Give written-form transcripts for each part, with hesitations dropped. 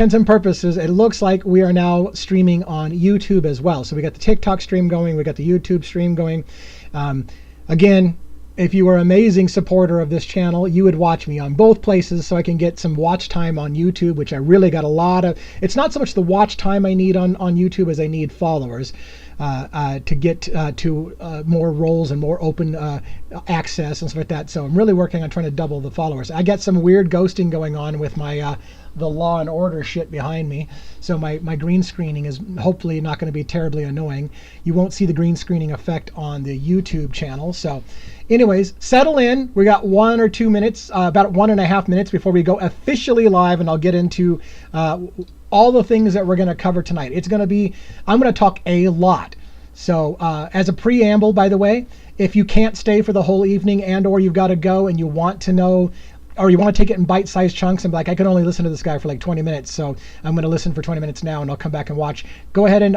intents and purposes, it looks like we are now streaming on YouTube as well. So we got the TikTok stream going, we got the YouTube stream going. Again, if you were an amazing supporter of this channel, you would watch me on both places so I can get some watch time on YouTube, which I really got a lot of. It's not so much the watch time I need on YouTube as I need followers to get to more roles and more open access and stuff like that. So I'm really working on trying to double the followers. I got some weird ghosting going on with my the Law and Order shit behind me. So my green screening is hopefully not going to be terribly annoying. You won't see the green screening effect on the YouTube channel. So anyways, settle in. We got 1 or 2 minutes, about 1.5 minutes before we go officially live, and I'll get into all the things that we're going to cover tonight. It's going to be, I'm going to talk a lot. So as a preamble, by the way, if you can't stay for the whole evening and or you've got to go and you want to know, or you want to take it in bite-sized chunks and be like, I can only listen to this guy for like 20 minutes, so I'm going to listen for 20 minutes now and I'll come back and watch. Go ahead and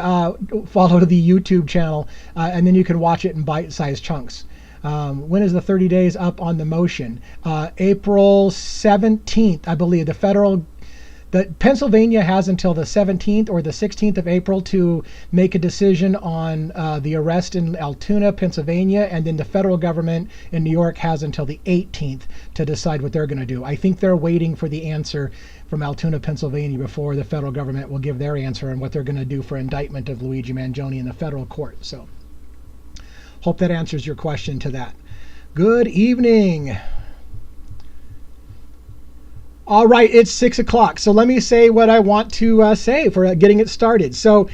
follow to the YouTube channel, and then you can watch it in bite-sized chunks. When is the 30 days up on the motion? April 17th, I believe. Pennsylvania has until the 17th or the 16th of April to make a decision on the arrest in Altoona, Pennsylvania, and then the federal government in New York has until the 18th to decide what they're going to do. I think they're waiting for the answer from Altoona, Pennsylvania before the federal government will give their answer on what they're going to do for indictment of Luigi Mangione in the federal court. So hope that answers your question to that. Good evening. All right, it's 6 o'clock. So let me say what I want to say for getting it started. So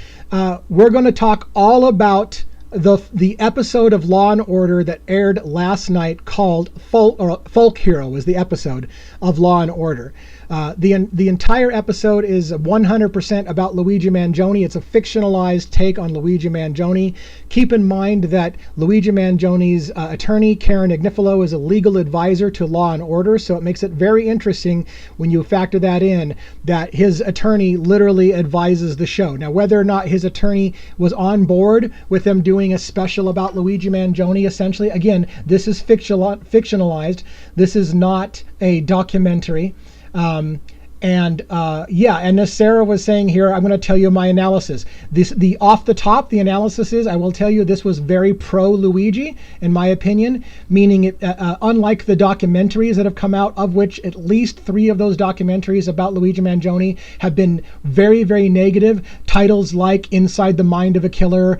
we're going to talk all about the episode of Law and Order that aired last night called Folk Hero was the episode of Law and Order. The entire episode is 100% about Luigi Mangione. It's a fictionalized take on Luigi Mangione. Keep in mind that Luigi Mangione's attorney, Karen Agnifilo, is a legal advisor to Law and Order, so it makes it very interesting when you factor that in, that his attorney literally advises the show. Now, whether or not his attorney was on board with them doing a special about Luigi Mangione, essentially, again, this is fictionalized. This is not a documentary. And as Sarah was saying here, I'm going to tell you my analysis. The off the top, the analysis is, I will tell you this was very pro-Luigi, in my opinion, meaning it, unlike the documentaries that have come out, of which at least 3 of those documentaries about Luigi Mangione have been very, very negative. Titles like Inside the Mind of a Killer,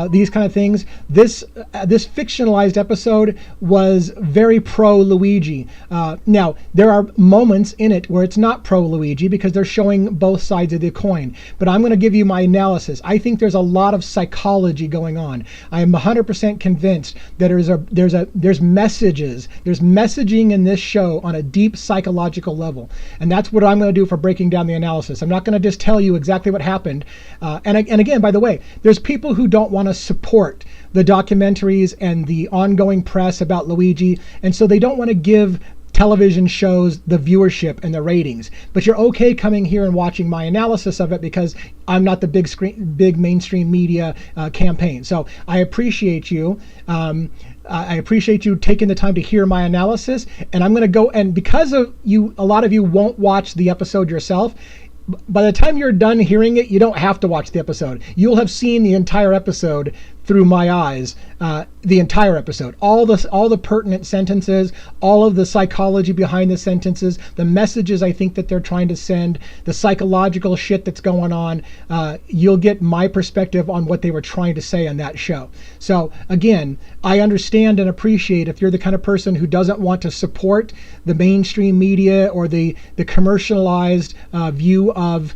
these kind of things. This fictionalized episode was very pro-Luigi. Now, there are moments in it where it's not pro-Luigi because they're showing both sides of the coin. But I'm going to give you my analysis. I think there's a lot of psychology going on. I am 100% convinced that there's messages, there's messaging in this show on a deep psychological level. And that's what I'm going to do for breaking down the analysis. I'm not going to just tell you exactly what happened. And again, by the way, there's people who don't want to support the documentaries and the ongoing press about Luigi, and so they don't want to give television shows the viewership and the ratings. But you're okay coming here and watching my analysis of it because I'm not the big mainstream media campaign. So I appreciate you. I appreciate you taking the time to hear my analysis. And I'm going to go, and because of you, a lot of you won't watch the episode yourself. By the time you're done hearing it, you don't have to watch the episode. You'll have seen the entire episode through my eyes, the entire episode, all the pertinent sentences, all of the psychology behind the sentences, the messages I think that they're trying to send, the psychological shit that's going on. You'll get my perspective on what they were trying to say on that show. So again, I understand and appreciate if you're the kind of person who doesn't want to support the mainstream media or the commercialized view of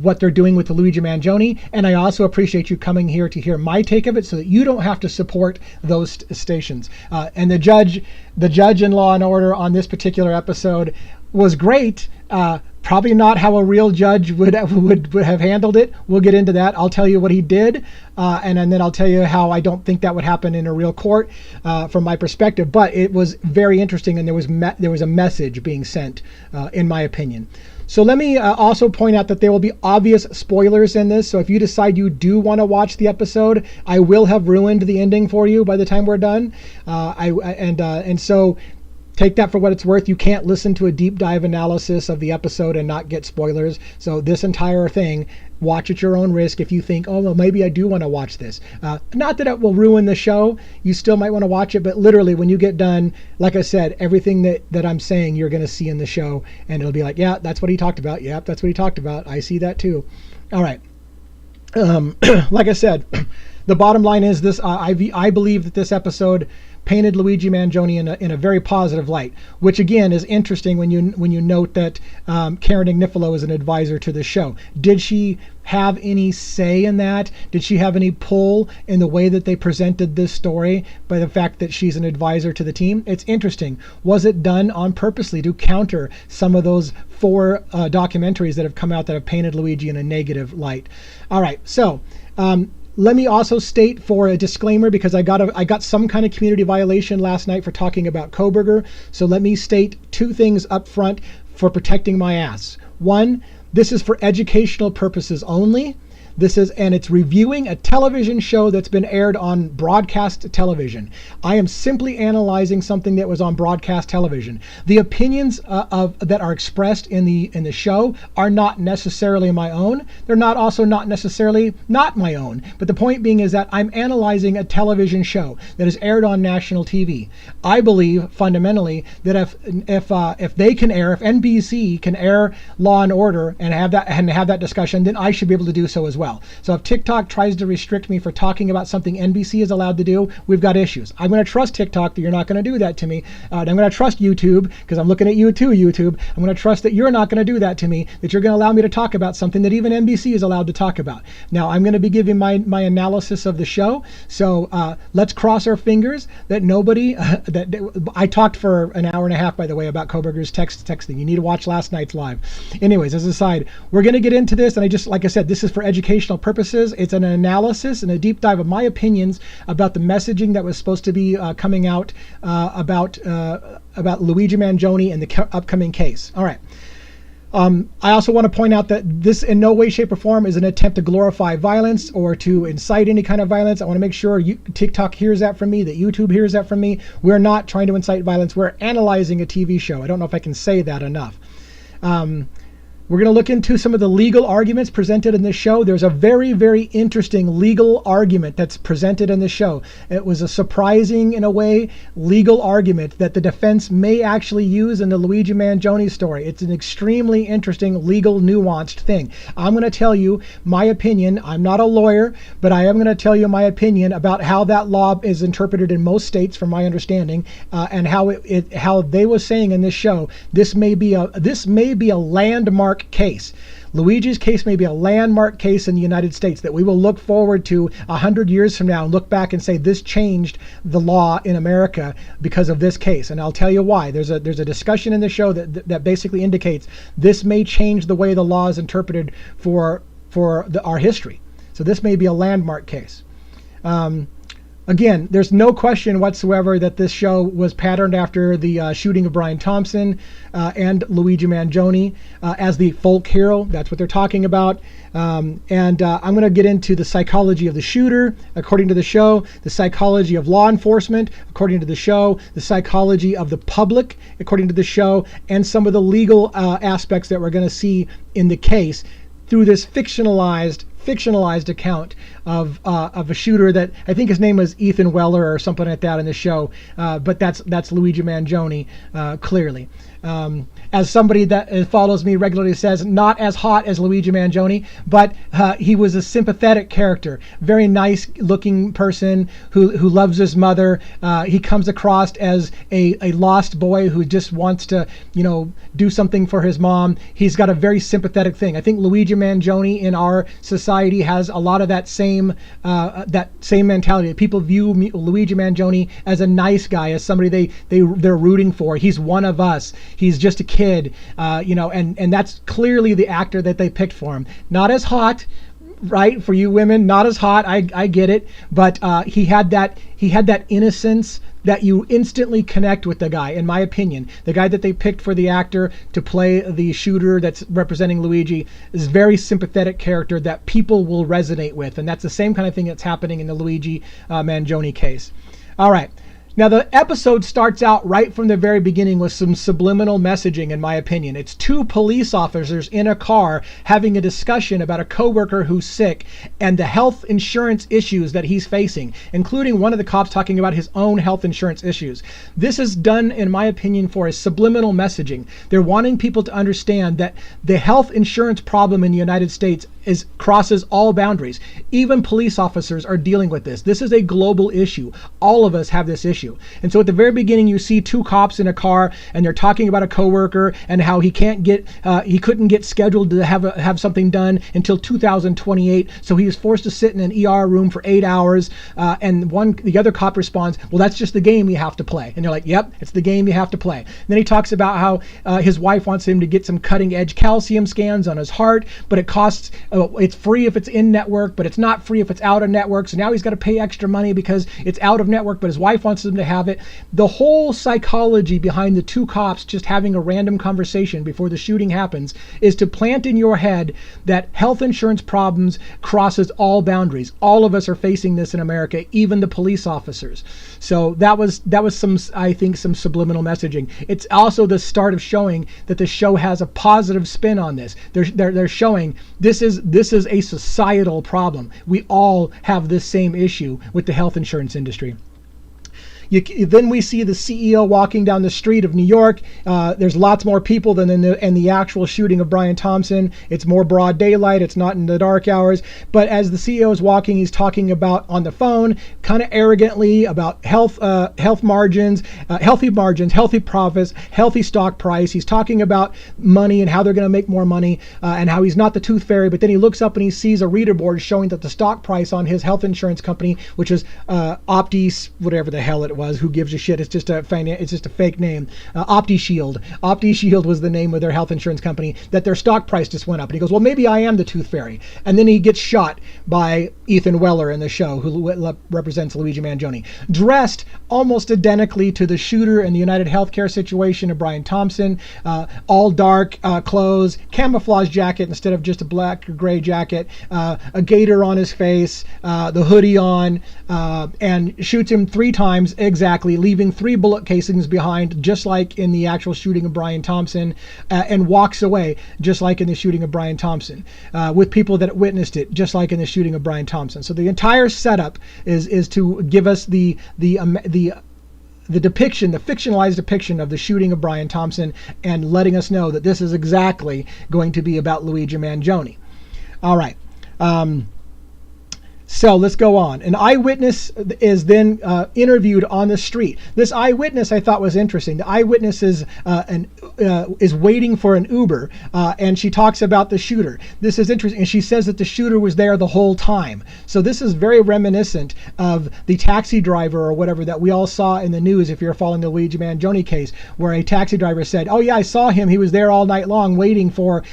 what they're doing with the Luigi Mangione, and I also appreciate you coming here to hear my take of it so that you don't have to support those stations. And the judge in Law and Order on this particular episode was great. Probably not how a real judge would have handled it. We'll get into that. I'll tell you what he did, and then I'll tell you how I don't think that would happen in a real court from my perspective. But it was very interesting, and there was a message being sent, in my opinion. So let me also point out that there will be obvious spoilers in this. So if you decide you do want to watch the episode, I will have ruined the ending for you by the time we're done. And so take that for what it's worth. You can't listen to a deep dive analysis of the episode and not get spoilers. So this entire thing, watch at your own risk. If you think, oh, well, maybe I do want to watch this. Not that it will ruin the show. You still might want to watch it, but literally when you get done, like I said, everything that I'm saying you're going to see in the show, and it'll be like, yeah, that's what he talked about. Yep, that's what he talked about. I see that too. All right. Like I said, the bottom line is this. I believe that this episode painted Luigi Mangione in a very positive light, which again is interesting when you note that Karen Agnifilo is an advisor to the show. Did she have any say in that? Did she have any pull in the way that they presented this story by the fact that she's an advisor to the team? It's interesting. Was it done on purposely to counter some of those 4 documentaries that have come out that have painted Luigi in a negative light? All right, so let me also state for a disclaimer, because I got some kind of community violation last night for talking about Kohberger. So let me state 2 things up front for protecting my ass. 1, this is for educational purposes only. And it's reviewing a television show that's been aired on broadcast television. I am simply analyzing something that was on broadcast television. The opinions that are expressed in the show are not necessarily my own. They're not necessarily not my own. But the point being is that I'm analyzing a television show that is aired on national TV. I believe fundamentally that if they can air, if NBC can air Law and Order and have that discussion, then I should be able to do so as well. So if TikTok tries to restrict me for talking about something NBC is allowed to do, we've got issues. I'm going to trust TikTok that you're not going to do that to me. And I'm going to trust YouTube, because I'm looking at you too, YouTube. I'm going to trust that you're not going to do that to me, that you're going to allow me to talk about something that even NBC is allowed to talk about. Now, I'm going to be giving my analysis of the show. So let's cross our fingers that nobody, I talked for an hour and a half, by the way, about Kohberger's texting. You need to watch last night's live. Anyways, as an aside, we're going to get into this. And like I said, this is for educational purposes. It's an analysis and a deep dive of my opinions about the messaging that was supposed to be coming out about Luigi Mangione and the upcoming case. All right. I also want to point out that this in no way, shape, or form is an attempt to glorify violence or to incite any kind of violence. I want to make sure TikTok hears that from me, that YouTube hears that from me. We're not trying to incite violence. We're analyzing a TV show. I don't know if I can say that enough. We're going to look into some of the legal arguments presented in this show. There's a very, very interesting legal argument that's presented in the show. It was a surprising, in a way, legal argument that the defense may actually use in the Luigi Mangione story. It's an extremely interesting, legal, nuanced thing. I'm going to tell you my opinion. I'm not a lawyer, but I am going to tell you my opinion about how that law is interpreted in most states, from my understanding, and how they were saying in this show, this may be a landmark case. Luigi's case may be a landmark case in the United States that we will look forward to 100 years from now and look back and say this changed the law in America because of this case. And I'll tell you why. There's a discussion in the show that basically indicates this may change the way the law is interpreted for our history. So this may be a landmark case. Again, there's no question whatsoever that this show was patterned after the shooting of Brian Thompson and Luigi Mangione as the folk hero. That's what they're talking about. I'm going to get into the psychology of the shooter, according to the show, the psychology of law enforcement, according to the show, the psychology of the public, according to the show, and some of the legal aspects that we're going to see in the case through this fictionalized account of a shooter that I think his name was Ethan Weller or something like that in the show, but that's Luigi Mangione clearly. As somebody that follows me regularly says, not as hot as Luigi Mangione, but he was a sympathetic character, very nice looking person who loves his mother. He comes across as a lost boy who just wants to, do something for his mom. He's got a very sympathetic thing. I think Luigi Mangione in our society has a lot of that same mentality. People view Luigi Mangione as a nice guy, as somebody they're rooting for. He's one of us. He's just a kid, and that's clearly the actor that they picked for him. Not as hot, right? For you women, not as hot. I get it, but he had that innocence that you instantly connect with the guy. In my opinion, the guy that they picked for the actor to play the shooter that's representing Luigi is a very sympathetic character that people will resonate with, and that's the same kind of thing that's happening in the Luigi Mangione case. All right. Now, the episode starts out right from the very beginning with some subliminal messaging, in my opinion. It's two police officers in a car having a discussion about a coworker who's sick and the health insurance issues that he's facing, including one of the cops talking about his own health insurance issues. This is done, in my opinion, for a subliminal messaging. They're wanting people to understand that the health insurance problem in the United States crosses all boundaries. Even police officers are dealing with this. This is a global issue. All of us have this issue. And so at the very beginning, you see two cops in a car, and they're talking about a coworker and how he couldn't get scheduled to have something done until 2028. So he was forced to sit in an ER room for 8 hours. And the other cop responds, "Well, that's just the game you have to play." And they're like, "Yep, it's the game you have to play." And then he talks about how his wife wants him to get some cutting-edge calcium scans on his heart, but it costs. It's free if it's in network, but it's not free if it's out of network. So now he's got to pay extra money because it's out of network, but his wife wants him to have it. The whole psychology behind the two cops just having a random conversation before the shooting happens is to plant in your head that health insurance problems crosses all boundaries. All of us are facing this in America, even the police officers. So that was some, I think, some subliminal messaging. It's also the start of showing that the show has a positive spin on this. They're showing this is a societal problem. We all have this same issue with the health insurance industry. Then we see the CEO walking down the street of New York. There's lots more people than in the actual shooting of Brian Thompson. It's more broad daylight. It's not in the dark hours. But as the CEO is walking, he's talking about on the phone, kind of arrogantly, about health margins, healthy profits, healthy stock price. He's talking about money and how they're going to make more money and how he's not the tooth fairy. But then he looks up and he sees a reader board showing that the stock price on his health insurance company, which is Optis, whatever the hell it was, who gives a shit, it's just a fake name, OptiShield was the name of their health insurance company, that their stock price just went up. And he goes, well, maybe I am the tooth fairy. And then he gets shot by Ethan Weller in the show, who represents Luigi Mangione, dressed almost identically to the shooter in the United Healthcare situation of Brian Thompson, all dark clothes, camouflage jacket instead of just a black or gray jacket, a gator on his face, the hoodie on, and shoots him 3 times exactly, leaving 3 bullet casings behind, just like in the actual shooting of Brian Thompson, and walks away, just like in the shooting of Brian Thompson, with people that witnessed it, just like in the shooting of Brian Thompson. So the entire setup is to give us the depiction, the fictionalized depiction of the shooting of Brian Thompson, and letting us know that this is exactly going to be about Luigi Mangione. All right. So let's go on. An eyewitness is then interviewed on the street. This eyewitness I thought was interesting. The eyewitness is waiting for an Uber, and she talks about the shooter. This is interesting. And she says that the shooter was there the whole time. So this is very reminiscent of the taxi driver or whatever that we all saw in the news, if you're following the Luigi Mangione case, where a taxi driver said, oh yeah, I saw him. He was there all night long waiting for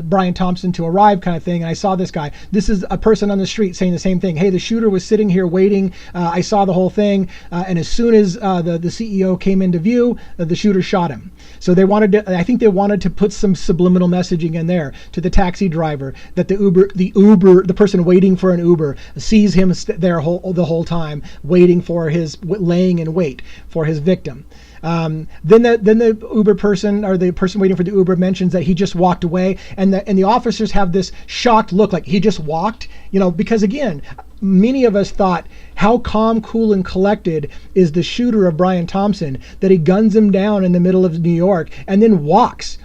Brian Thompson to arrive, kind of thing. And I saw this guy. This is a person on the street saying the same thing. Hey, the shooter was sitting here waiting. I saw the whole thing. And as soon as the CEO came into view, the shooter shot him. So I think they wanted to put some subliminal messaging in there to the taxi driver that the person waiting for an Uber sees him there the whole time, laying in wait for his victim. Then the Uber person, or the person waiting for the Uber, mentions that he just walked away, and the officers have this shocked look, like he just walked, because again, many of us thought, how calm, cool, and collected is the shooter of Brian Thompson that he guns him down in the middle of New York and then walks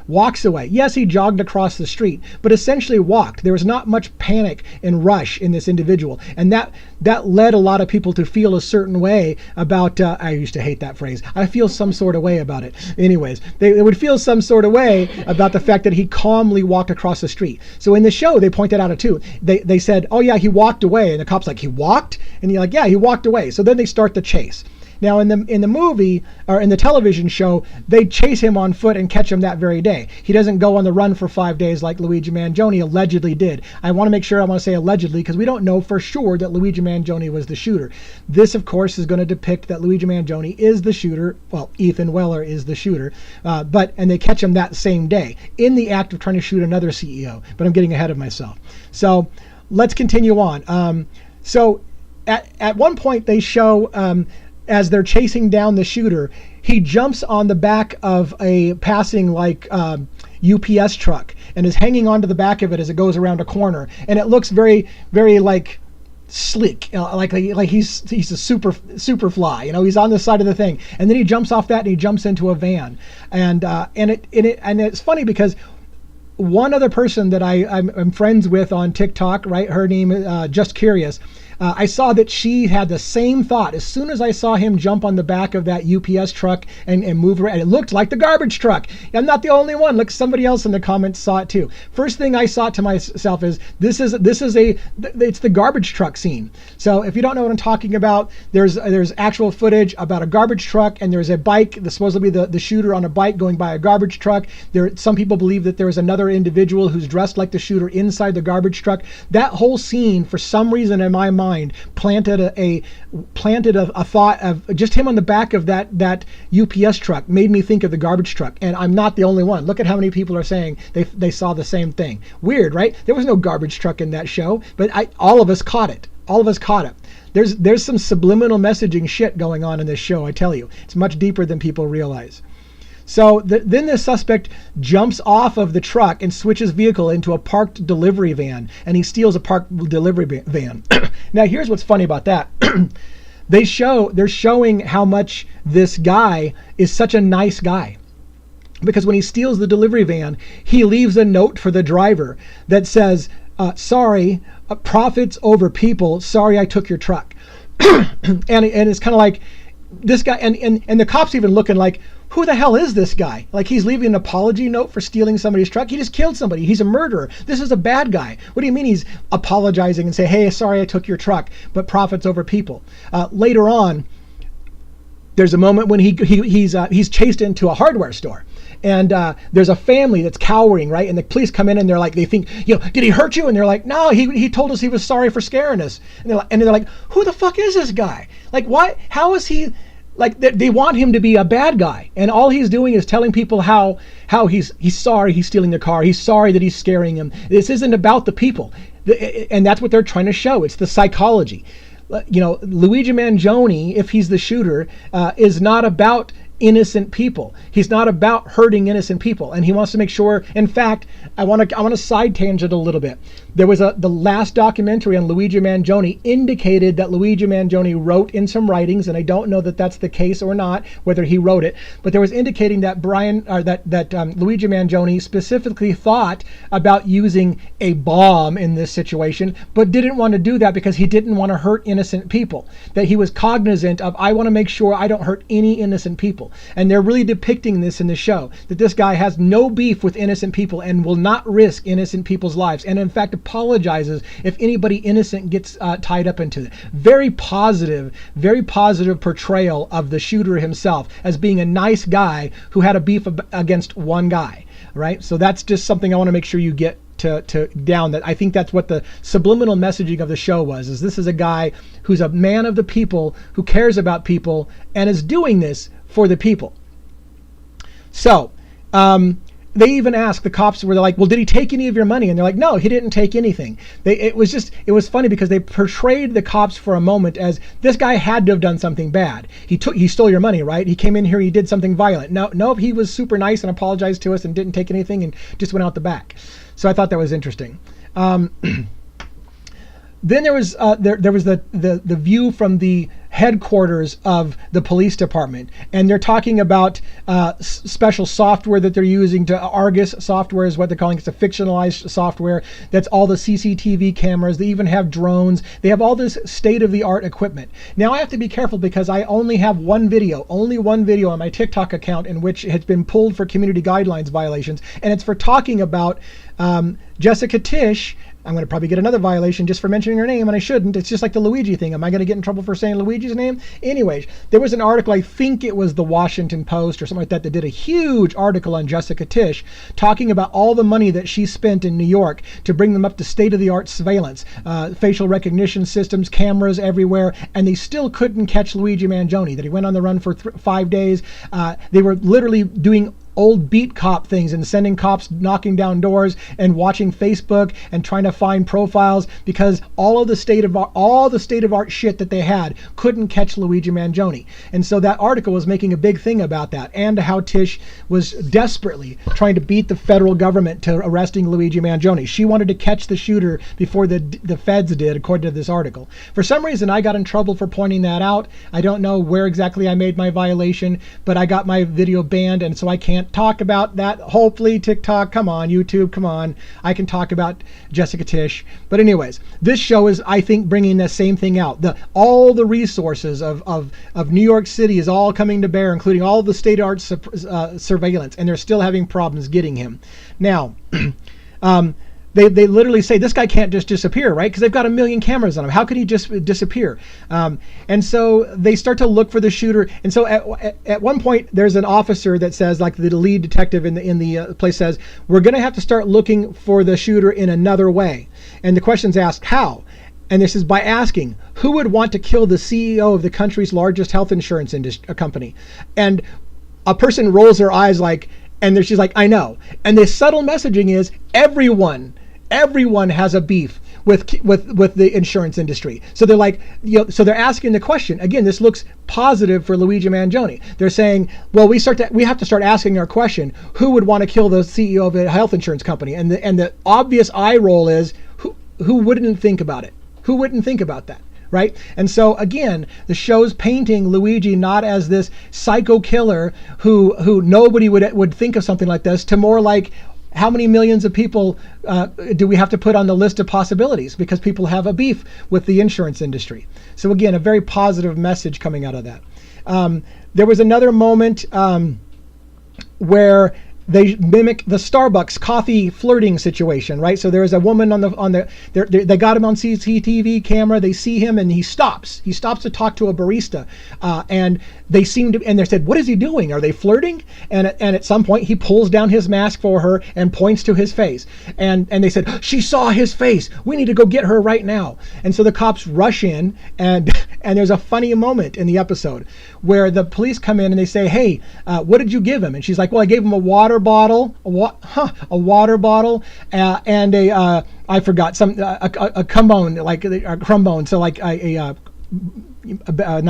away. Yes, he jogged across the street, but essentially walked. There was not much panic and rush in this individual, and that led a lot of people to feel a certain way about, I used to hate that phrase, I feel some sort of way about it. Anyways, they would feel some sort of way about the fact that he calmly walked across the street. So in the show, they pointed out it too. They said, oh yeah, he walked away, and the cop's like, he walked? And you're like, yeah, he walked away. So then they start the chase. Now in the movie, or in the television show, they chase him on foot and catch him that very day. He doesn't go on the run for 5 days like Luigi Mangione allegedly did. I want to say allegedly, because we don't know for sure that Luigi Mangione was the shooter. This, of course, is going to depict that Luigi Mangione is the shooter. Well, Ethan Weller is the shooter. And they catch him that same day in the act of trying to shoot another CEO. But I'm getting ahead of myself. So let's continue on. So at one point they show as they're chasing down the shooter, he jumps on the back of a passing UPS truck and is hanging onto the back of it as it goes around a corner, and it looks very, very like slick, like he's a super fly, he's on the side of the thing, and then he jumps off that and he jumps into a van, and it's funny because one other person that I'm friends with on TikTok, right? Her name is Just Curious. I saw that she had the same thought. As soon as I saw him jump on the back of that UPS truck and move around, it looked like the garbage truck. I'm not the only one. Look, somebody else in the comments saw it too. First thing I saw to myself is it's the garbage truck scene. So if you don't know what I'm talking about, there's actual footage about a garbage truck, and there's a bike, supposedly the shooter on a bike going by a garbage truck. Some people believe that there is another individual who's dressed like the shooter inside the garbage truck. That whole scene, for some reason in my mind, planted a thought of just him on the back of that UPS truck, made me think of the garbage truck. And I'm not the only one. Look at how many people are saying they saw the same thing. Weird, right? There was no garbage truck in that show, but all of us caught it. There's some subliminal messaging shit going on in this show, I tell you. It's much deeper than people realize. So then the suspect jumps off of the truck and switches vehicle into a parked delivery van, and he steals a parked delivery van. Now, here's what's funny about that. They're showing how much this guy is such a nice guy. Because when he steals the delivery van, he leaves a note for the driver that says, sorry, profits over people. Sorry, I took your truck. and it's kind of like this guy, and the cops even looking like, who the hell is this guy? Like, he's leaving an apology note for stealing somebody's truck. He just killed somebody. He's a murderer. This is a bad guy. What do you mean he's apologizing and say, hey, sorry I took your truck, but profits over people? Later on, there's a moment when he's chased into a hardware store. And there's a family that's cowering, right? And the police come in and they're like, they think, did he hurt you? And they're like, no, he told us he was sorry for scaring us. And they're like, who the fuck is this guy? Like, what? How is he? Like, they want him to be a bad guy, and all he's doing is telling people how he's sorry he's stealing the car. He's sorry that he's scaring him. This isn't about the people, and that's what they're trying to show. It's the psychology. Luigi Mangione, if he's the shooter, is not about innocent people. He's not about hurting innocent people, and he wants to make sure. In fact, I want to side tangent a little bit. There was the last documentary on Luigi Mangione indicated that Luigi Mangione wrote in some writings, and I don't know that that's the case or not, whether he wrote it, but there was indicating that Luigi Mangione specifically thought about using a bomb in this situation, but didn't want to do that because he didn't want to hurt innocent people. That he was cognizant of, I want to make sure I don't hurt any innocent people. And they're really depicting this in the show, that this guy has no beef with innocent people and will not risk innocent people's lives, and in fact apologizes if anybody innocent gets tied up into it. Very positive portrayal of the shooter himself as being a nice guy who had a beef against one guy, right? So that's just something I want to make sure you get to down. That I think that's what the subliminal messaging of the show was, is this is a guy who's a man of the people, who cares about people, and is doing this for the people. So they even asked, the cops were like, well, did he take any of your money? And they're like, no, he didn't take anything. It was funny because they portrayed the cops for a moment as this guy had to have done something bad. He stole your money, right? He came in here, he did something violent. No, he was super nice and apologized to us and didn't take anything and just went out the back. So I thought that was interesting. Then there was the view from the headquarters of the police department, and they're talking about special software that they're using. Argus software is what they're calling it. It's a fictionalized software that's all the CCTV cameras. They even have drones. They have all this state-of-the-art equipment. Now I have to be careful because I only have one video on my TikTok account in which it has been pulled for community guidelines violations, and it's for talking about Jessica Tisch. I'm going to probably get another violation just for mentioning her name, and I shouldn't. It's just like the Luigi thing. Am I going to get in trouble for saying Luigi's name? Anyways, there was an article, I think it was the Washington Post or something like that did a huge article on Jessica Tisch talking about all the money that she spent in New York to bring them up to state-of-the-art surveillance, facial recognition systems, cameras everywhere, and they still couldn't catch Luigi Mangione, that he went on the run for 5 days. They were literally doing old beat cop things and sending cops knocking down doors and watching Facebook and trying to find profiles, because all the state of art shit that they had couldn't catch Luigi Mangione. And so that article was making a big thing about that, and how Tish was desperately trying to beat the federal government to arresting Luigi Mangione. She wanted to catch the shooter before the feds did, according to this article. For some reason, I got in trouble for pointing that out. I don't know where exactly I made my violation, but I got my video banned, and so I can't talk about that. Hopefully TikTok, come on, YouTube, come on, I can talk about Jessica Tish. But anyways, this show is, I think, bringing the same thing out. All the resources of New York City is all coming to bear, including all the state-of-art surveillance, and they're still having problems getting him. Now, they literally say this guy can't just disappear, right? Because they've got 1 million cameras on him. How could he just disappear? And so they start to look for the shooter. And so at one point, there's an officer that says, like the lead detective in the place says, we're going to have to start looking for the shooter in another way. And the question's asked, how? And this is by asking, who would want to kill the CEO of the country's largest health insurance company? And a person rolls their eyes like, and she's like, I know. And the subtle messaging is everyone has a beef with the insurance industry. So they're like, so they're asking the question again. This looks positive for Luigi Mangione. They're saying, well, we have to start asking our question: who would want to kill the CEO of a health insurance company? And the obvious eye roll is who wouldn't think about it? Who wouldn't think about that? Right? And so again, the show's painting Luigi not as this psycho killer who nobody would think of something like this, to more like, how many millions of people do we have to put on the list of possibilities because people have a beef with the insurance industry? So again, a very positive message coming out of that. There was another moment where they mimic the Starbucks coffee flirting situation, right? So there is a woman they got him on CCTV camera. They see him and he stops. He stops to talk to a barista, and they said, "What is he doing? Are they flirting?" And at some point he pulls down his mask for her and points to his face. And they said, "She saw his face. We need to go get her right now." And so the cops rush in, and there's a funny moment in the episode where the police come in and they say, "Hey, what did you give him?" And she's like, "Well, I gave him a water bottle, a water bottle, and I forgot a crumbone, like a crumbone, so like not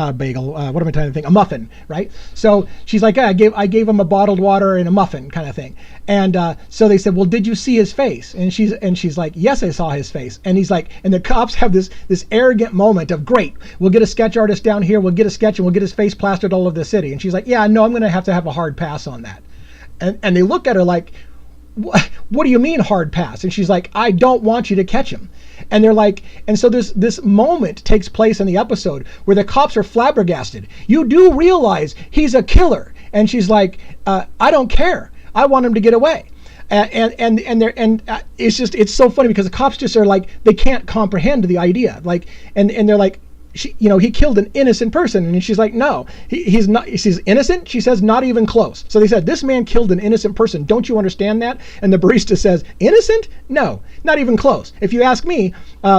a bagel. What am I trying to think? A muffin, right? So she's like, I gave him a bottled water and a muffin, kind of thing. And so they said, "Well, did you see his face?" And she's like, "Yes, I saw his face." And he's like, and the cops have this arrogant moment of, "Great, we'll get a sketch artist down here, we'll get a sketch, and we'll get his face plastered all over the city." And she's like, "Yeah, no, I'm going to have a hard pass on that." And they look at her like, what do you mean hard pass? And she's like, "I don't want you to catch him." And they're like, and so this moment takes place in the episode where the cops are flabbergasted. "You do realize he's a killer?" And she's like, "I don't care. I want him to get away." And it's so funny because the cops just are like, they can't comprehend the idea. Like, and they're like, he killed an innocent person. And she's like, "No, he's not." She's innocent. She says, "Not even close." So they said, "This man killed an innocent person. Don't you understand that?" And the barista says, "Innocent? No, not even close. If you ask me,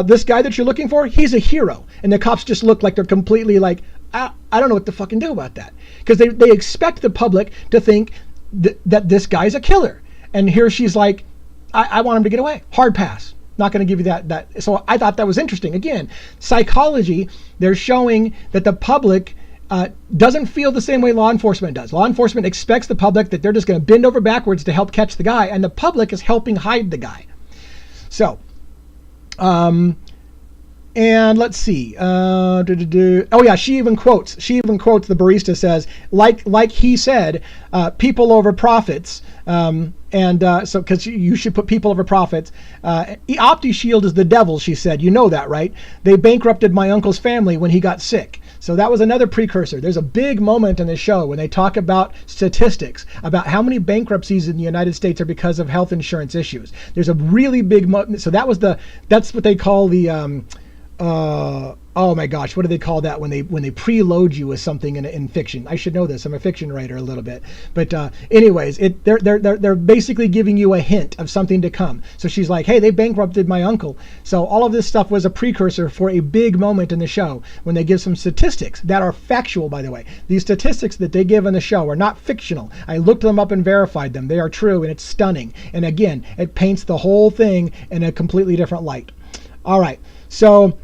this guy that you're looking for, he's a hero." And the cops just look like they're completely like, I don't know what to fucking do about that. Because they expect the public to think that this guy's a killer. And here she's like, I want him to get away. Hard pass. Not going to give you that. So I thought that was interesting. Again, psychology, they're showing that the public doesn't feel the same way law enforcement does. Law enforcement expects the public that they're just going to bend over backwards to help catch the guy, and the public is helping hide the guy. So, and let's see. Oh yeah, she even quotes the barista, says, like he said, people over profits. So because you should put people over profits. OptiShield is the devil, she said. You know that, right? They bankrupted my uncle's family when he got sick. So that was another precursor. There's a big moment in the show when they talk about statistics, about how many bankruptcies in the United States are because of health insurance issues. There's a really big moment. So that's what they call the Oh my gosh, what do they call that when they preload you with something in fiction? I should know this. I'm a fiction writer a little bit, but anyways, they're basically giving you a hint of something to come. So she's like, hey, they bankrupted my uncle. So all of this stuff was a precursor for a big moment in the show when they give some statistics that are factual, by the way. These statistics that they give in the show are not fictional. I looked them up and verified them. They are true, and it's stunning. And again, it paints the whole thing in a completely different light. All right, so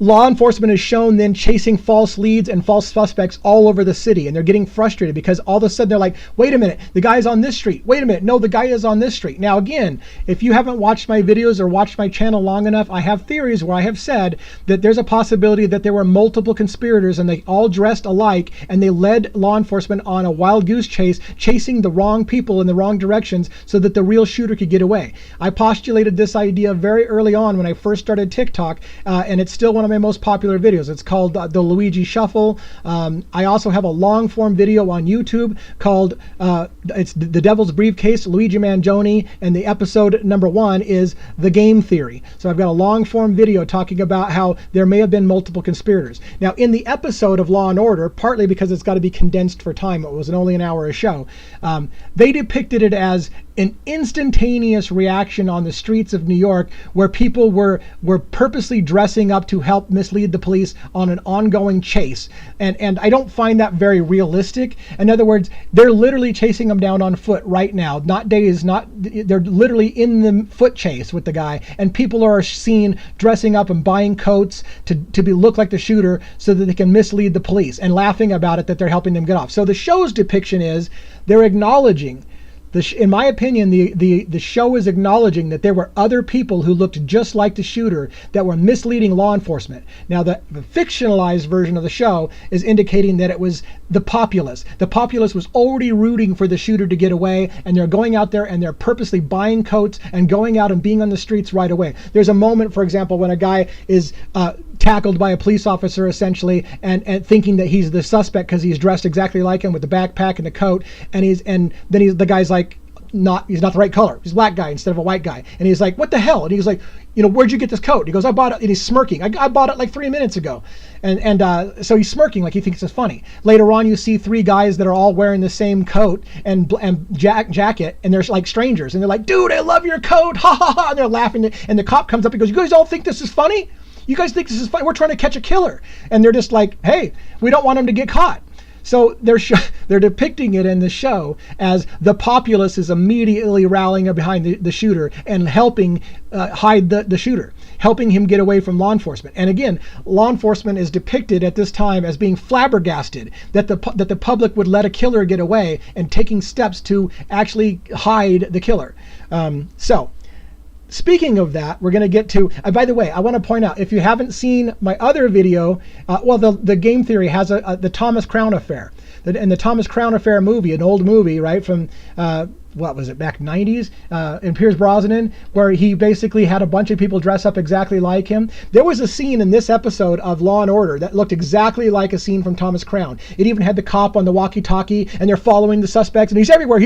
law enforcement is shown then chasing false leads and false suspects all over the city, and they're getting frustrated because all of a sudden they're like, wait a minute, the guy's on this street. Wait a minute, no, the guy is on this street. Now again, if you haven't watched my videos or watched my channel long enough, I have theories where I have said that there's a possibility that there were multiple conspirators and they all dressed alike and they led law enforcement on a wild goose chase, chasing the wrong people in the wrong directions so that the real shooter could get away. I postulated this idea very early on when I first started TikTok, and it's still one of my most popular videos. It's called the Luigi Shuffle. I also have a long form video on YouTube called it's The Devil's Briefcase, Luigi Mangione, and the episode number 1 is The Game Theory. So I've got a long form video talking about how there may have been multiple conspirators. Now in the episode of Law and Order, partly because it's got to be condensed for time, it was only an hour a show, they depicted it as an instantaneous reaction on the streets of New York where people were purposely dressing up to help mislead the police on an ongoing chase. And I don't find that very realistic. In other words, they're literally chasing them down on foot right now, they're literally in the foot chase with the guy, and people are seen dressing up and buying coats to look like the shooter so that they can mislead the police and laughing about it that they're helping them get off. So the show's depiction is they're acknowledging, in my opinion, the show is acknowledging that there were other people who looked just like the shooter that were misleading law enforcement. Now, the fictionalized version of the show is indicating that it was the populace. The populace was already rooting for the shooter to get away, and they're going out there and they're purposely buying coats and going out and being on the streets right away. There's a moment, for example, when a guy is tackled by a police officer essentially and thinking that he's the suspect because he's dressed exactly like him with the backpack and the coat, and then the guy's like, he's not the right color. He's a black guy instead of a white guy. And he's like, what the hell? And he's like, where'd you get this coat? He goes, I bought it. And he's smirking. I bought it like 3 minutes ago. And so he's smirking like he thinks it's funny. Later on, you see 3 guys that are all wearing the same coat and jacket, and they're like strangers. And they're like, dude, I love your coat. Ha ha ha. And they're laughing. And the cop comes up and goes, you guys all think this is funny? You guys think this is funny? We're trying to catch a killer. And they're just like, hey, we don't want him to get caught. So they're depicting it in the show as the populace is immediately rallying behind the shooter and helping hide the shooter, helping him get away from law enforcement. And again, law enforcement is depicted at this time as being flabbergasted that the public would let a killer get away and taking steps to actually hide the killer. So speaking of that, we're going to get to, by the way, I want to point out, if you haven't seen my other video, the Game Theory has the Thomas Crown Affair. And the Thomas Crown Affair movie, an old movie, right, from, what was it, back 90s, in Pierce Brosnan, where he basically had a bunch of people dress up exactly like him. There was a scene in this episode of Law and Order that looked exactly like a scene from Thomas Crown. It even had the cop on the walkie-talkie, and they're following the suspects, and he's everywhere.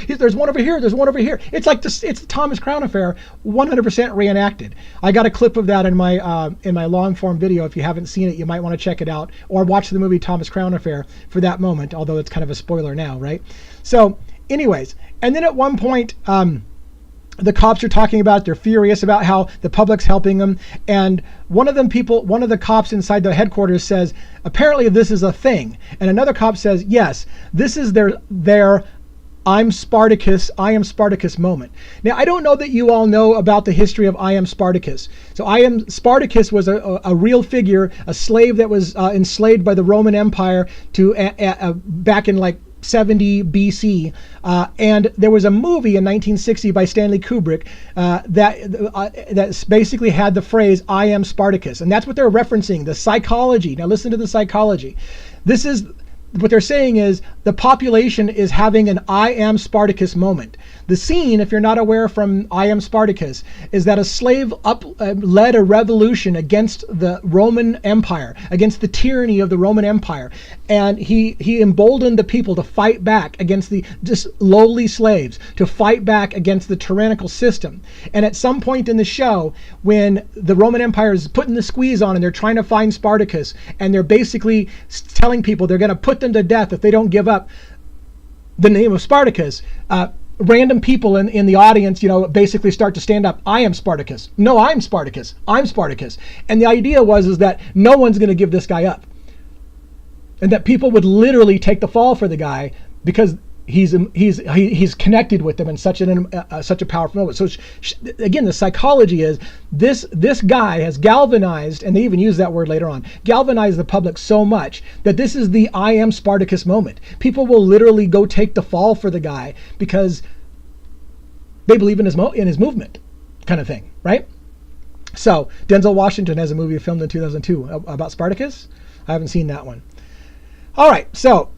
There's one over here, there's one over here. It's like it's the Thomas Crown Affair, 100% reenacted. I got a clip of that in my long-form video. If you haven't seen it, you might want to check it out, or watch the movie Thomas Crown Affair for that moment, although it's kind of a spoiler now, right? So, anyways, and then at one point, the cops are talking about, they're furious about how the public's helping them. And one of the cops inside the headquarters says, apparently this is a thing. And another cop says, yes, this is their I am Spartacus moment. Now, I don't know that you all know about the history of I am Spartacus. So Spartacus was a real figure, a slave that was enslaved by the Roman Empire back in like 70 BC, and there was a movie in 1960 by Stanley Kubrick that basically had the phrase "I am Spartacus," and that's what they're referencing. The psychology. Now listen to the psychology. This is what they're saying is the population is having an I am Spartacus moment. The scene, if you're not aware from I am Spartacus, is that a slave led a revolution against the Roman Empire, against the tyranny of the Roman Empire. And he emboldened the people to fight back against the just lowly slaves, to fight back against the tyrannical system. And at some point in the show, when the Roman Empire is putting the squeeze on and they're trying to find Spartacus, and they're basically telling people they're going to put them to death if they don't give up the name of Spartacus, random people in the audience, basically start to stand up. I am Spartacus. No, I'm Spartacus. I'm Spartacus. And the idea is that no one's going to give this guy up. And that people would literally take the fall for the guy because he's connected with them in such a powerful moment. So again, the psychology is this guy has galvanized, and they even use that word later on, galvanized the public so much that this is the I am Spartacus moment. People will literally go take the fall for the guy because they believe in his movement, kind of thing, right? So Denzel Washington has a movie filmed in 2002 about Spartacus. I haven't seen that one. All right, so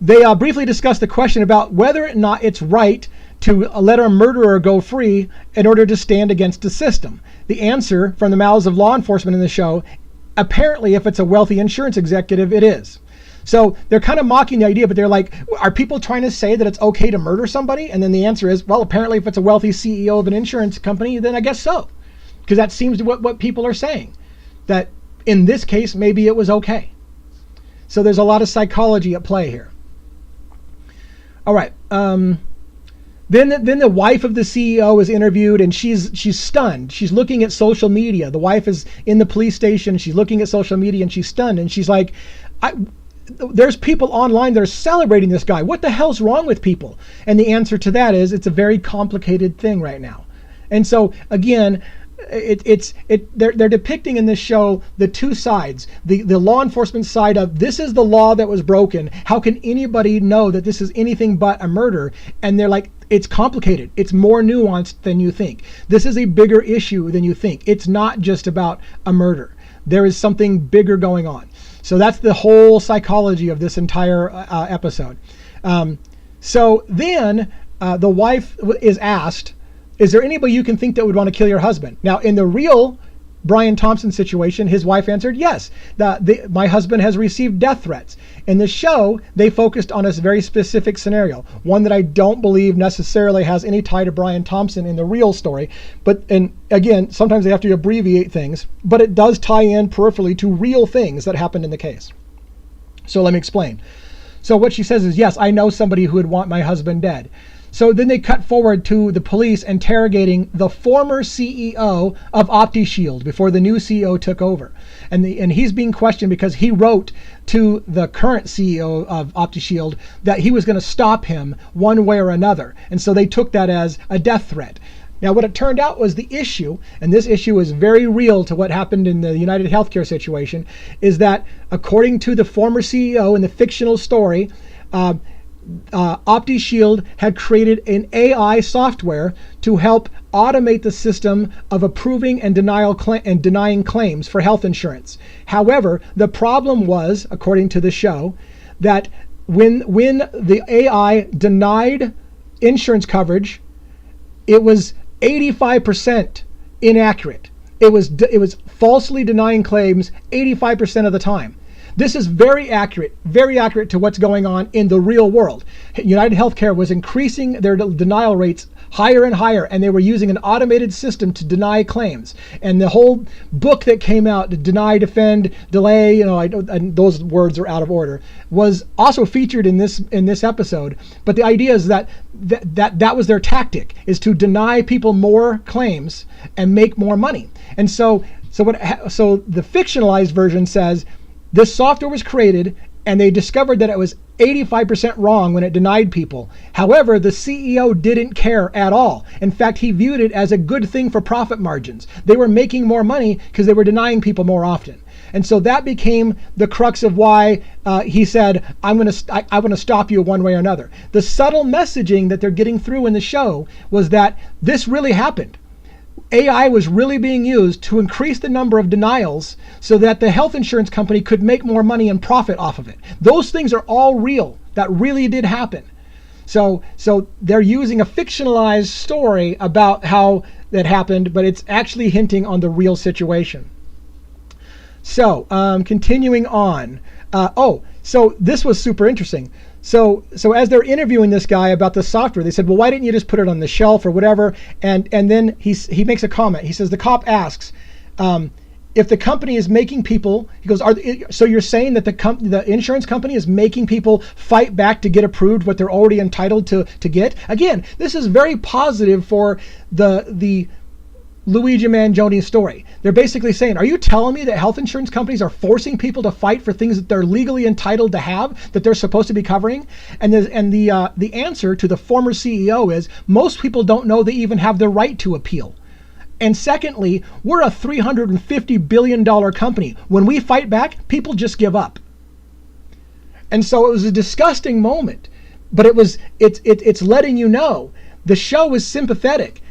they briefly discussed the question about whether or not it's right to let a murderer go free in order to stand against the system. The answer from the mouths of law enforcement in the show, apparently if it's a wealthy insurance executive, it is. So they're kind of mocking the idea, but they're like, are people trying to say that it's okay to murder somebody? And then the answer is, well, apparently if it's a wealthy CEO of an insurance company, then I guess so. Because that seems to what people are saying. That in this case, maybe it was okay. So there's a lot of psychology at play here. All right. Then the wife of the CEO is interviewed, and she's stunned. She's looking at social media. The wife is in the police station. She's looking at social media, and she's stunned. And she's like, there's people online that are celebrating this guy. What the hell's wrong with people? And the answer to that is it's a very complicated thing right now. And so again, they're depicting in this show the two sides, the law enforcement side of this is the law that was broken. How can anybody know that this is anything but a murder? And they're like, it's complicated. It's more nuanced than you think. This is a bigger issue than you think. It's not just about a murder. There is something bigger going on. So that's the whole psychology of this entire episode. So then the wife is asked, is there anybody you can think that would want to kill your husband? Now, in the real Brian Thompson situation, his wife answered, yes, my husband has received death threats. In the show, they focused on a very specific scenario, one that I don't believe necessarily has any tie to Brian Thompson in the real story. And again, sometimes they have to abbreviate things, but it does tie in peripherally to real things that happened in the case. So let me explain. So what she says is, yes, I know somebody who would want my husband dead. So then they cut forward to the police interrogating the former CEO of OptiShield before the new CEO took over. And he's being questioned because he wrote to the current CEO of OptiShield that he was going to stop him one way or another. And so they took that as a death threat. Now, what it turned out was the issue, and this issue is very real to what happened in the United Healthcare situation, is that according to the former CEO in the fictional story, OptiShield had created an AI software to help automate the system of approving and denying claims for health insurance. However, the problem was, according to the show, that when the AI denied insurance coverage, it was 85% inaccurate. It was falsely denying claims 85% of the time. This is very accurate to what's going on in the real world. United Healthcare was increasing their denial rates higher and higher, and they were using an automated system to deny claims. And the whole book that came out, deny, defend, delay, and those words are out of order, was also featured in this episode. But the idea is that was their tactic, is to deny people more claims and make more money. And so the fictionalized version says, this software was created and they discovered that it was 85% wrong when it denied people. However, the CEO didn't care at all. In fact, he viewed it as a good thing for profit margins. They were making more money because they were denying people more often. And so that became the crux of why he said, I want to stop you one way or another. The subtle messaging that they're getting through in the show was that this really happened. AI was really being used to increase the number of denials so that the health insurance company could make more money and profit off of it. Those things are all real. That really did happen. So they're using a fictionalized story about how that happened, but it's actually hinting on the real situation. So continuing on. So this was super interesting. So as they're interviewing this guy about the software, they said, well, why didn't you just put it on the shelf or whatever? And then he makes a comment. He says, the cop asks, if the company is making people, he goes, so you're saying that the insurance company is making people fight back to get approved what they're already entitled to get? Again, this is very positive for the Luigi Mangione story. They're basically saying, are you telling me that health insurance companies are forcing people to fight for things that they're legally entitled to have, that they're supposed to be covering? And the answer to the former CEO is, most people don't know they even have the right to appeal. And secondly, we're a $350 billion company. When we fight back, people just give up. And so it was a disgusting moment, but it's letting you know the show is sympathetic.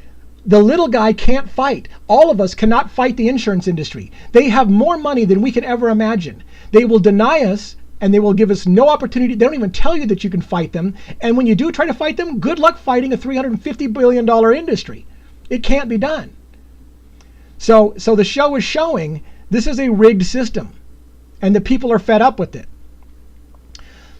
The little guy can't fight. All of us cannot fight the insurance industry. They have more money than we can ever imagine. They will deny us, and they will give us no opportunity. They don't even tell you that you can fight them. And when you do try to fight them, good luck fighting a $350 billion industry. It can't be done. So the show is showing this is a rigged system, and the people are fed up with it.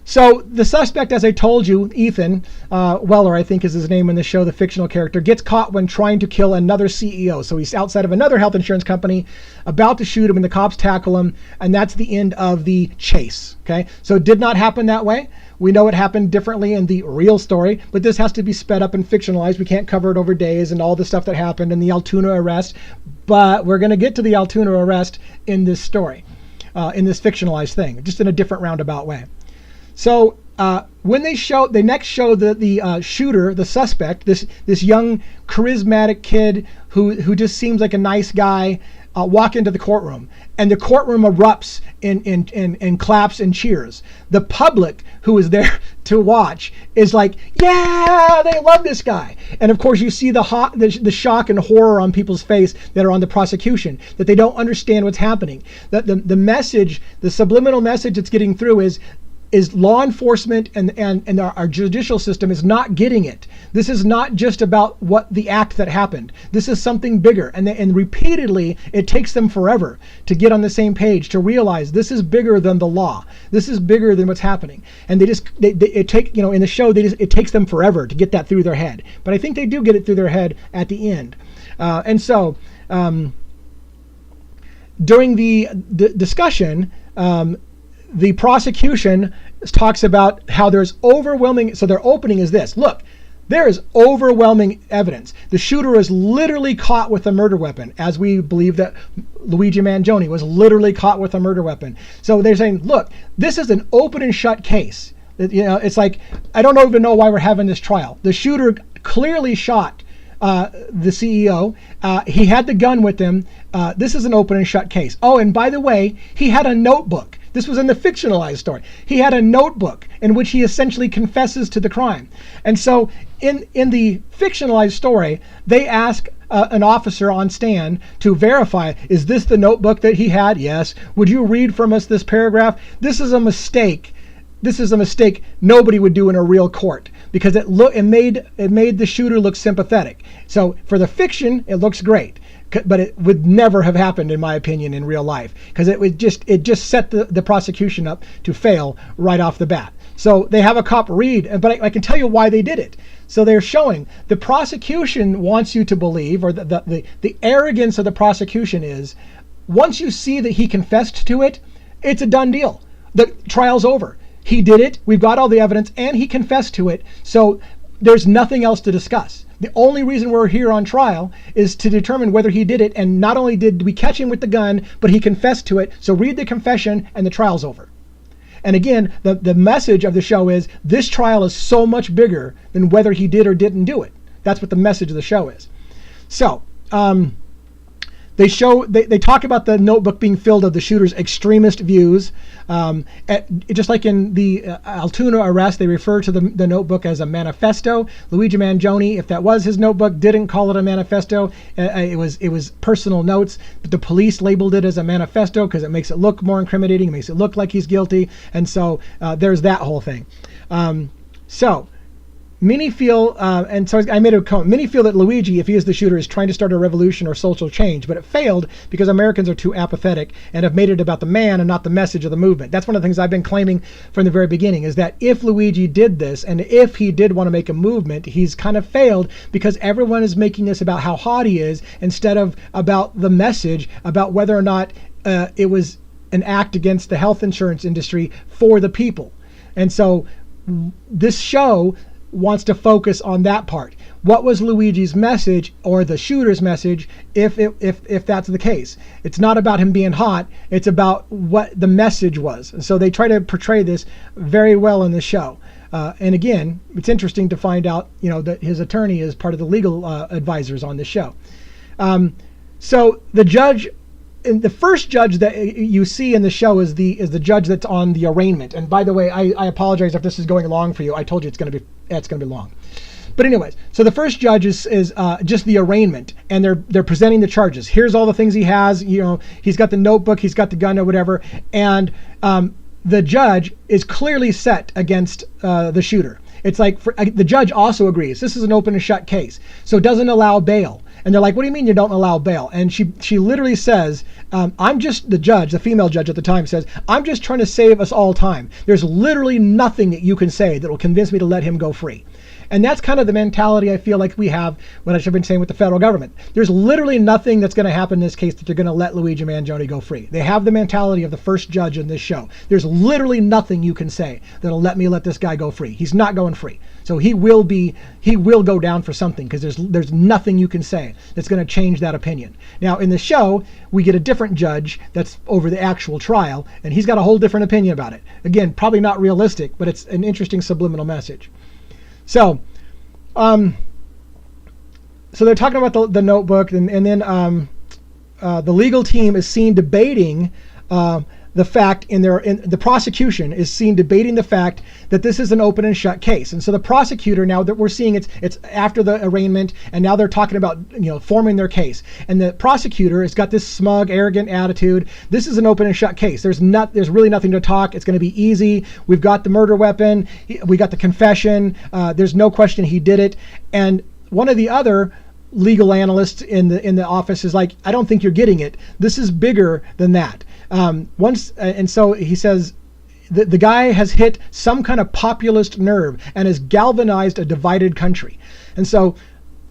So the suspect, as I told you, Ethan Weller, I think is his name in the show, the fictional character, gets caught when trying to kill another CEO. So he's outside of another health insurance company, about to shoot him, and the cops tackle him, and that's the end of the chase. Okay, so it did not happen that way. We know it happened differently in the real story, but this has to be sped up and fictionalized. We can't cover it over days and all the stuff that happened in the Altoona arrest, but we're going to get to the Altoona arrest in this story, in this fictionalized thing, just in a different roundabout way. So when they next show the shooter, the suspect, this young charismatic kid who just seems like a nice guy, walk into the courtroom, and the courtroom erupts in claps and cheers. The public who is there to watch is like, yeah, they love this guy. And of course, you see the shock and horror on people's face that are on the prosecution, that they don't understand what's happening. That the message, the subliminal message that's getting through is law enforcement and our judicial system is not getting it. This is not just about what the act that happened. This is something bigger. And repeatedly, it takes them forever to get on the same page, to realize this is bigger than the law. This is bigger than what's happening. And in the show, it takes them forever to get that through their head. But I think they do get it through their head at the end. During the discussion, the prosecution talks about how there's overwhelming, so their opening is this: look, there is overwhelming evidence. The shooter is literally caught with a murder weapon, as we believe that Luigi Mangione was literally caught with a murder weapon. So they're saying, look, this is an open and shut case. It's like, I don't even know why we're having this trial. The shooter clearly shot the CEO. He had the gun with him. This is an open and shut case. Oh, and by the way, he had a notebook. This was in the fictionalized story. He had a notebook in which he essentially confesses to the crime. And so in the fictionalized story, they ask an officer on stand to verify, is this the notebook that he had? Yes. Would you read from us this paragraph? This is a mistake. This is a mistake nobody would do in a real court, because it made the shooter look sympathetic. So for the fiction, it looks great. But it would never have happened, in my opinion, in real life, because it just set the prosecution up to fail right off the bat. So they have a cop read, but I can tell you why they did it. So they're showing the prosecution wants you to believe, or the arrogance of the prosecution is, once you see that he confessed to it, it's a done deal. The trial's over. He did it. We've got all the evidence, and he confessed to it. So there's nothing else to discuss. The only reason we're here on trial is to determine whether he did it, and not only did we catch him with the gun, but he confessed to it. So read the confession, and the trial's over. And again, the message of the show is, this trial is so much bigger than whether he did or didn't do it. That's what the message of the show is. So the they talk about the notebook being filled of the shooter's extremist views. Just like in the Altoona arrest, they refer to the notebook as a manifesto. Luigi Mangione, if that was his notebook, didn't call it a manifesto. It was personal notes, but the police labeled it as a manifesto because it makes it look more incriminating. It makes it look like he's guilty, and so there's that whole thing. So many feel, and so I made a comment, many feel that Luigi, if he is the shooter, is trying to start a revolution or social change, but it failed because Americans are too apathetic and have made it about the man and not the message of the movement. That's one of the things I've been claiming from the very beginning, is that if Luigi did this, and if he did want to make a movement, he's kind of failed because everyone is making this about how hot he is instead of about the message, about whether or not it was an act against the health insurance industry for the people. And so this show wants to focus on that part. What was Luigi's message, or the shooter's message, if that's the case? It's not about him being hot, it's about what the message was. And so they try to portray this very well in the show. And again, it's interesting to find out, that his attorney is part of the legal advisors on the show. So the judge, and the first judge that you see in the show is the judge that's on the arraignment. And by the way, I apologize if this is going long for you. I told you it's going to be long. But anyways, so the first judge is just the arraignment, and they're presenting the charges. Here's all the things he has. He's got the notebook, he's got the gun or whatever, and the judge is clearly set against the shooter. It's like the judge also agrees this is an open and shut case, so it doesn't allow bail. And they're like, what do you mean you don't allow bail? And she literally says, the female judge at the time says, I'm just trying to save us all time. There's literally nothing that you can say that will convince me to let him go free. And that's kind of the mentality I feel like we have, what I've been saying with the federal government. There's literally nothing that's going to happen in this case that they're going to let Luigi Mangione go free. They have the mentality of the first judge in this show. There's literally nothing you can say that'll let this guy go free. He's not going free. So he will go down for something, because there's nothing you can say that's going to change that opinion. Now in the show, we get a different judge that's over the actual trial, and he's got a whole different opinion about it. Again, probably not realistic, but it's an interesting subliminal message. So, so they're talking about the notebook, and then the legal team is seen debating the fact the prosecution is seen debating the fact that this is an open and shut case. And so the prosecutor, now that we're seeing it's after the arraignment, and now they're talking about forming their case, and the prosecutor has got this smug, arrogant attitude. This is an open and shut case. There's really nothing to talk. It's going to be easy. We've got the murder weapon. We got the confession. There's no question he did it. And one of the other legal analysts in the office is like, I don't think you're getting it. This is bigger than that. And so he says the guy has hit some kind of populist nerve and has galvanized a divided country. And so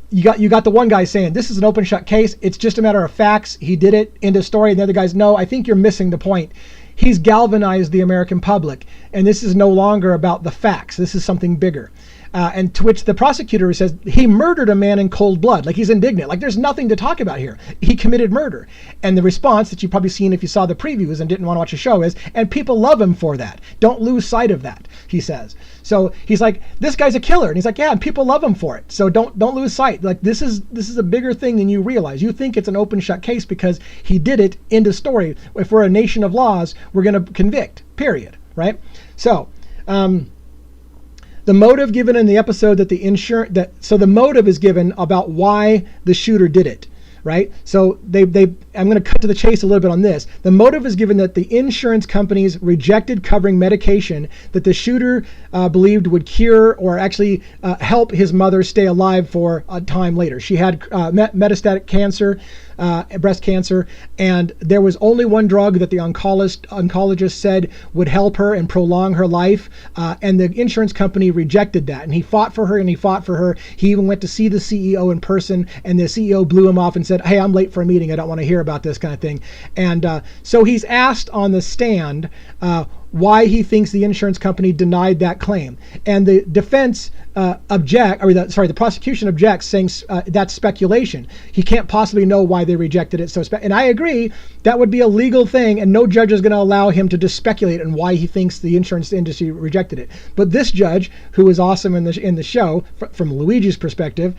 you got the one guy saying this is an open shut case. It's just a matter of facts. He did it, end of story. And the other guy's, no, I think you're missing the point. He's galvanized the American public, and this is no longer about the facts. This is something bigger. And to which the prosecutor says he murdered a man in cold blood. Like, he's indignant. Like, there's nothing to talk about here. He committed murder. And the response that you've probably seen if you saw the previews and didn't want to watch the show is, and people love him for that. Don't lose sight of that, he says. So he's like, this guy's a killer. And he's like, yeah, and people love him for it. So don't lose sight. Like, this is a bigger thing than you realize. You think it's an open shut case because he did it, end of story. If we're a nation of laws, we're going to convict, period. Right? So, the motive given in the episode so the motive is given about why the shooter did it, right? So I'm going to cut to the chase a little bit on this. The motive is given that the insurance companies rejected covering medication that the shooter believed would cure or actually help his mother stay alive for a time later. She had metastatic cancer, breast cancer, and there was only one drug that the oncologist said would help her and prolong her life, and the insurance company rejected that, and he fought for her and he fought for her. He even went to see the CEO in person, and the CEO blew him off and said, hey, I'm late for a meeting, I don't want to hear about this kind of thing. And so he's asked on the stand, why he thinks the insurance company denied that claim. And the defense the prosecution objects, saying that's speculation. He can't possibly know why they rejected it. And I agree, that would be a legal thing, and no judge is going to allow him to just speculate on why he thinks the insurance industry rejected it. But this judge, who was awesome in the show, from Luigi's perspective,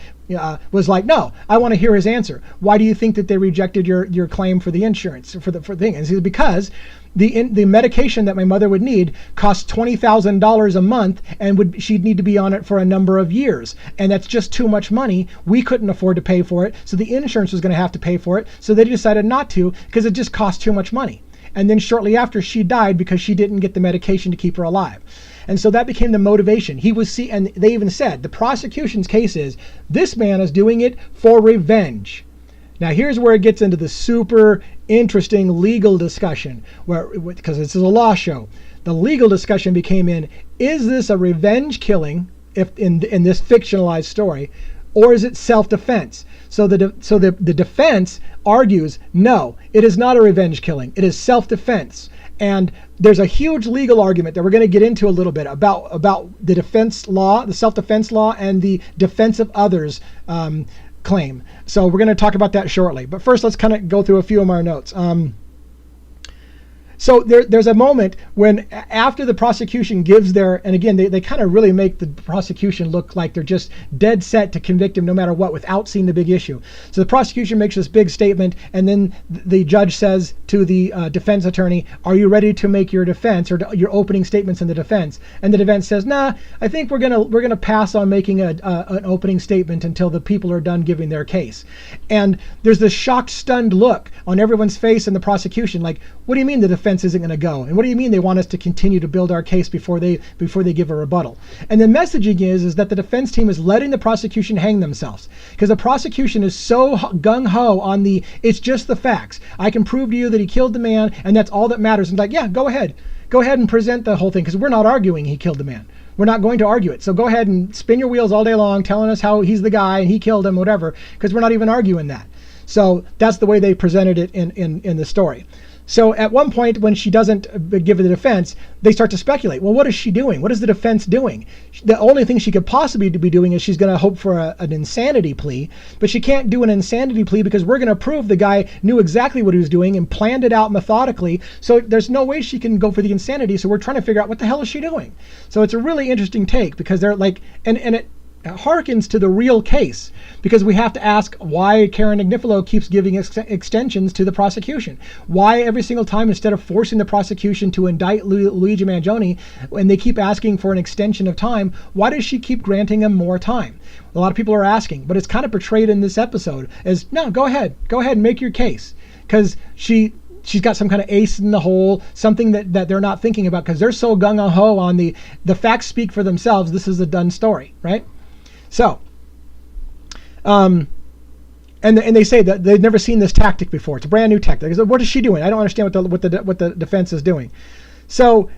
was like, no, I want to hear his answer. Why do you think that they rejected your claim for the insurance, for the thing? And he said, because the medication that my mother would need costs $20,000 a month, and she'd need to be on it for a number of years, and that's just too much money. We couldn't afford to pay for it, so the insurance was going to have to pay for it. So they decided not to, because it just cost too much money. And then shortly after, she died because she didn't get the medication to keep her alive. And so that became the motivation. And they even said the prosecution's case is, this man is doing it for revenge. Now here's where it gets into the super interesting legal discussion, because this is a law show. The legal discussion became is this a revenge killing, if in this fictionalized story, or is it self-defense? So the defense argues, no, it is not a revenge killing. It is self-defense. And there's a huge legal argument that we're going to get into a little bit about the defense law, the self-defense law, and the defense of others claim. So we're going to talk about that shortly. But first, let's kind of go through a few of our notes. So there's a moment when, after the prosecution gives and again, they kind of really make the prosecution look like they're just dead set to convict him no matter what, without seeing the big issue. So the prosecution makes this big statement, and then the judge says to the defense attorney, are you ready to make your defense, or your opening statements in the defense? And the defense says, nah, I think we're gonna pass on making an opening statement until the people are done giving their case. And there's this shocked, stunned look on everyone's face in the prosecution, like, what do you mean the defense isn't going to go? And what do you mean they want us to continue to build our case before they give a rebuttal? And the messaging is that the defense team is letting the prosecution hang themselves, because the prosecution is so gung-ho on it's just the facts. I can prove to you that he killed the man, and that's all that matters. And like, yeah, go ahead and present the whole thing, because we're not arguing he killed the man. We're not going to argue it. So go ahead and spin your wheels all day long telling us how he's the guy and he killed him, whatever, because we're not even arguing that. So that's the way they presented it in the story. So at one point, when she doesn't give the defense, they start to speculate. Well, what is she doing? What is the defense doing? The only thing she could possibly be doing is she's going to hope for an insanity plea, but she can't do an insanity plea because we're going to prove the guy knew exactly what he was doing and planned it out methodically. So there's no way she can go for the insanity. So we're trying to figure out what the hell is she doing. So it's a really interesting take, because they're like, and it harkens to the real case, because we have to ask why Karen Agnifilo keeps giving extensions to the prosecution. Why every single time, instead of forcing the prosecution to indict Luigi Mangione, and they keep asking for an extension of time, why does she keep granting him more time? A lot of people are asking, but it's kind of portrayed in this episode as, no, go ahead and make your case, because she's got some kind of ace in the hole, something that they're not thinking about, because they're so gung-ho on the facts speak for themselves. This is a done story, right? So, and they say that they've never seen this tactic before. It's a brand new tactic. So what is she doing? I don't understand what the defense is doing. So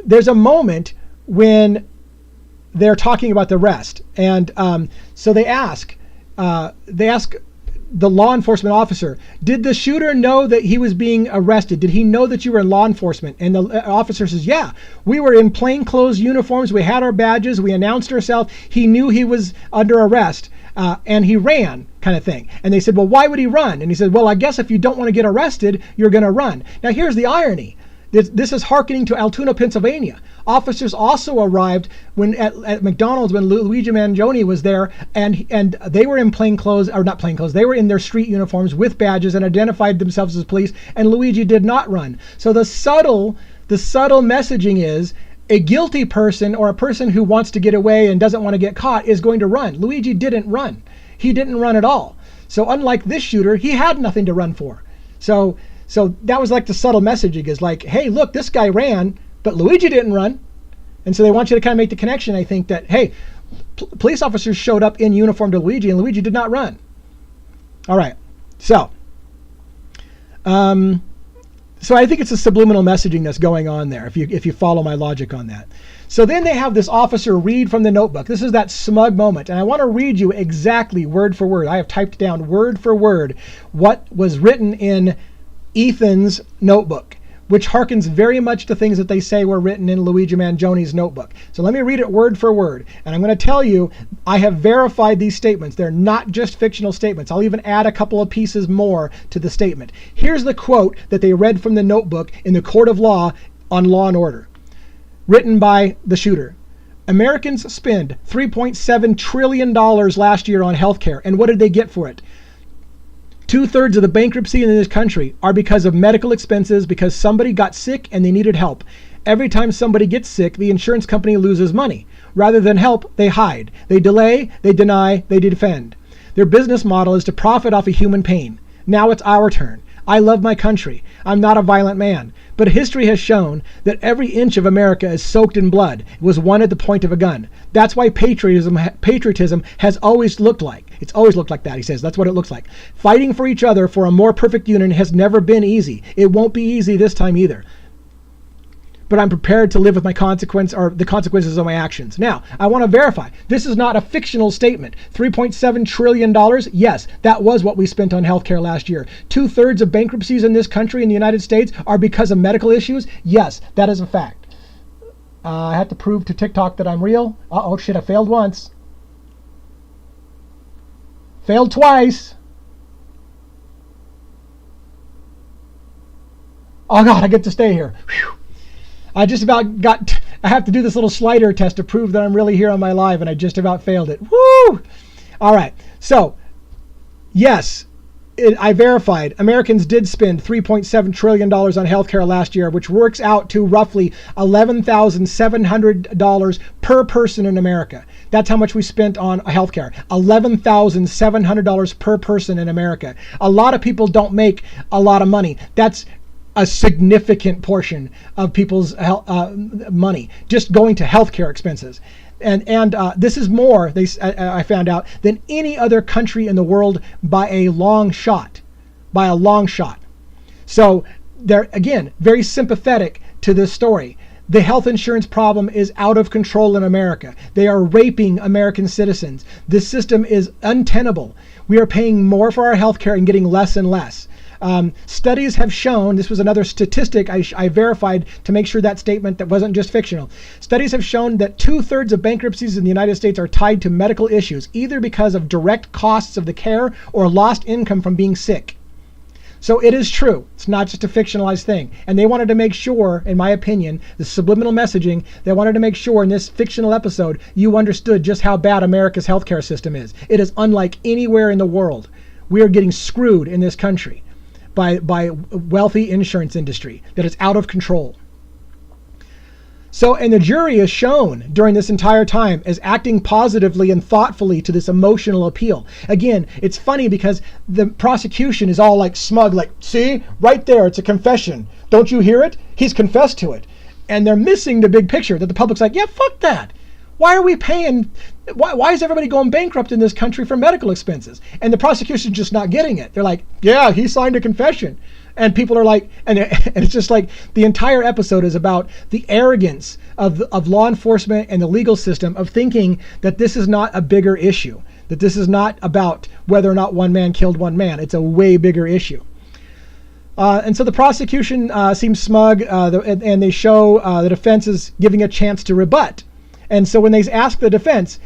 there's a moment when they're talking about the arrest, and so they ask the law enforcement officer, did the shooter know that he was being arrested? Did he know that you were in law enforcement? And the officer says, yeah, we were in plainclothes uniforms. We had our badges. We announced ourselves. He knew he was under arrest, and he ran, kind of thing. And they said, well, why would he run? And he said, well, I guess if you don't want to get arrested, you're going to run. Now, here's the irony. This is hearkening to Altoona, Pennsylvania. Officers also arrived at McDonald's when Luigi Mangione was there, and they were in plainclothes, or not plainclothes, they were in their street uniforms with badges and identified themselves as police, and Luigi did not run. So the subtle messaging is, a guilty person, or a person who wants to get away and doesn't want to get caught, is going to run. Luigi didn't run. He didn't run at all. So unlike this shooter, he had nothing to run for. So that was like the subtle messaging, is like, hey, look, this guy ran, but Luigi didn't run. And so they want you to kind of make the connection, I think, that, hey, police officers showed up in uniform to Luigi, and Luigi did not run. All right. So I think it's a subliminal messaging that's going on there, if you follow my logic on that. So then they have this officer read from the notebook. This is that smug moment. And I want to read you exactly word for word. I have typed down word for word what was written in Ethan's notebook which harkens very much to things that they say were written in Luigi Mangione's notebook. So let me read it word for word. And I'm going to tell you, I have verified these statements. They're not just fictional statements. I'll even add a couple of pieces more to the statement. Here's the quote that they read from the notebook in the court of law on Law and Order, written by the shooter. Americans spend $3.7 trillion last year on healthcare. And what did they get for it? 2/3 of the bankruptcy in this country are because of medical expenses, because somebody got sick and they needed help. Every time somebody gets sick, the insurance company loses money. Rather than help, they hide. They delay, they deny, they defend. Their business model is to profit off of human pain. Now it's our turn. I love my country. I'm not a violent man. But history has shown that every inch of America is soaked in blood. It was won at the point of a gun. That's why patriotism has always looked like. It's always looked like that, he says. That's what it looks like. Fighting for each other for a more perfect union has never been easy. It won't be easy this time either. But I'm prepared to live with my the consequences of my actions. Now, I want to verify. This is not a fictional statement. $3.7 trillion? Yes, that was what we spent on healthcare last year. 2/3 of bankruptcies in this country, in the United States, are because of medical issues? Yes, that is a fact. I had to prove to TikTok that I'm real. Uh-oh, shit, I failed once. Failed twice. Oh God, I get to stay here. Whew. I have to do this little slider test to prove that I'm really here on my live, and I just about failed it. Woo! All right. So, yes, I verified Americans did spend $3.7 trillion on healthcare last year, which works out to roughly $11,700 per person in America. That's how much we spent on healthcare. $11,700 per person in America. A lot of people don't make a lot of money. That's a significant portion of people's money just going to healthcare expenses. And this is more, I found out, than any other country in the world by a long shot. By a long shot. So they're, again, very sympathetic to this story. The health insurance problem is out of control in America. They are raping American citizens. This system is untenable. We are paying more for our health care and getting less and less. Studies have shown, this was another statistic I verified to make sure that statement that wasn't just fictional. Studies have shown that 2/3 of bankruptcies in the United States are tied to medical issues, either because of direct costs of the care or lost income from being sick. So it is true. It's not just a fictionalized thing. And they wanted to make sure, in my opinion, the subliminal messaging, they wanted to make sure in this fictional episode, you understood just how bad America's healthcare system is. It is unlike anywhere in the world. We are getting screwed in this country by wealthy insurance industry that is out of control. So, and the jury is shown during this entire time as acting positively and thoughtfully to this emotional appeal. Again, it's funny because the prosecution is all like smug, like, see, right there, it's a confession. Don't you hear it? He's confessed to it. And they're missing the big picture that the public's like, yeah, fuck that. Why are we paying? Why is everybody going bankrupt in this country for medical expenses? And the prosecution's just not getting it. They're like, yeah, he signed a confession. And people are like, and it's just like the entire episode is about the arrogance of law enforcement and the legal system of thinking that this is not a bigger issue, that this is not about whether or not one man killed one man. It's a way bigger issue. And so the prosecution seems smug, and they show the defense is giving a chance to rebut. And so when they ask the defense,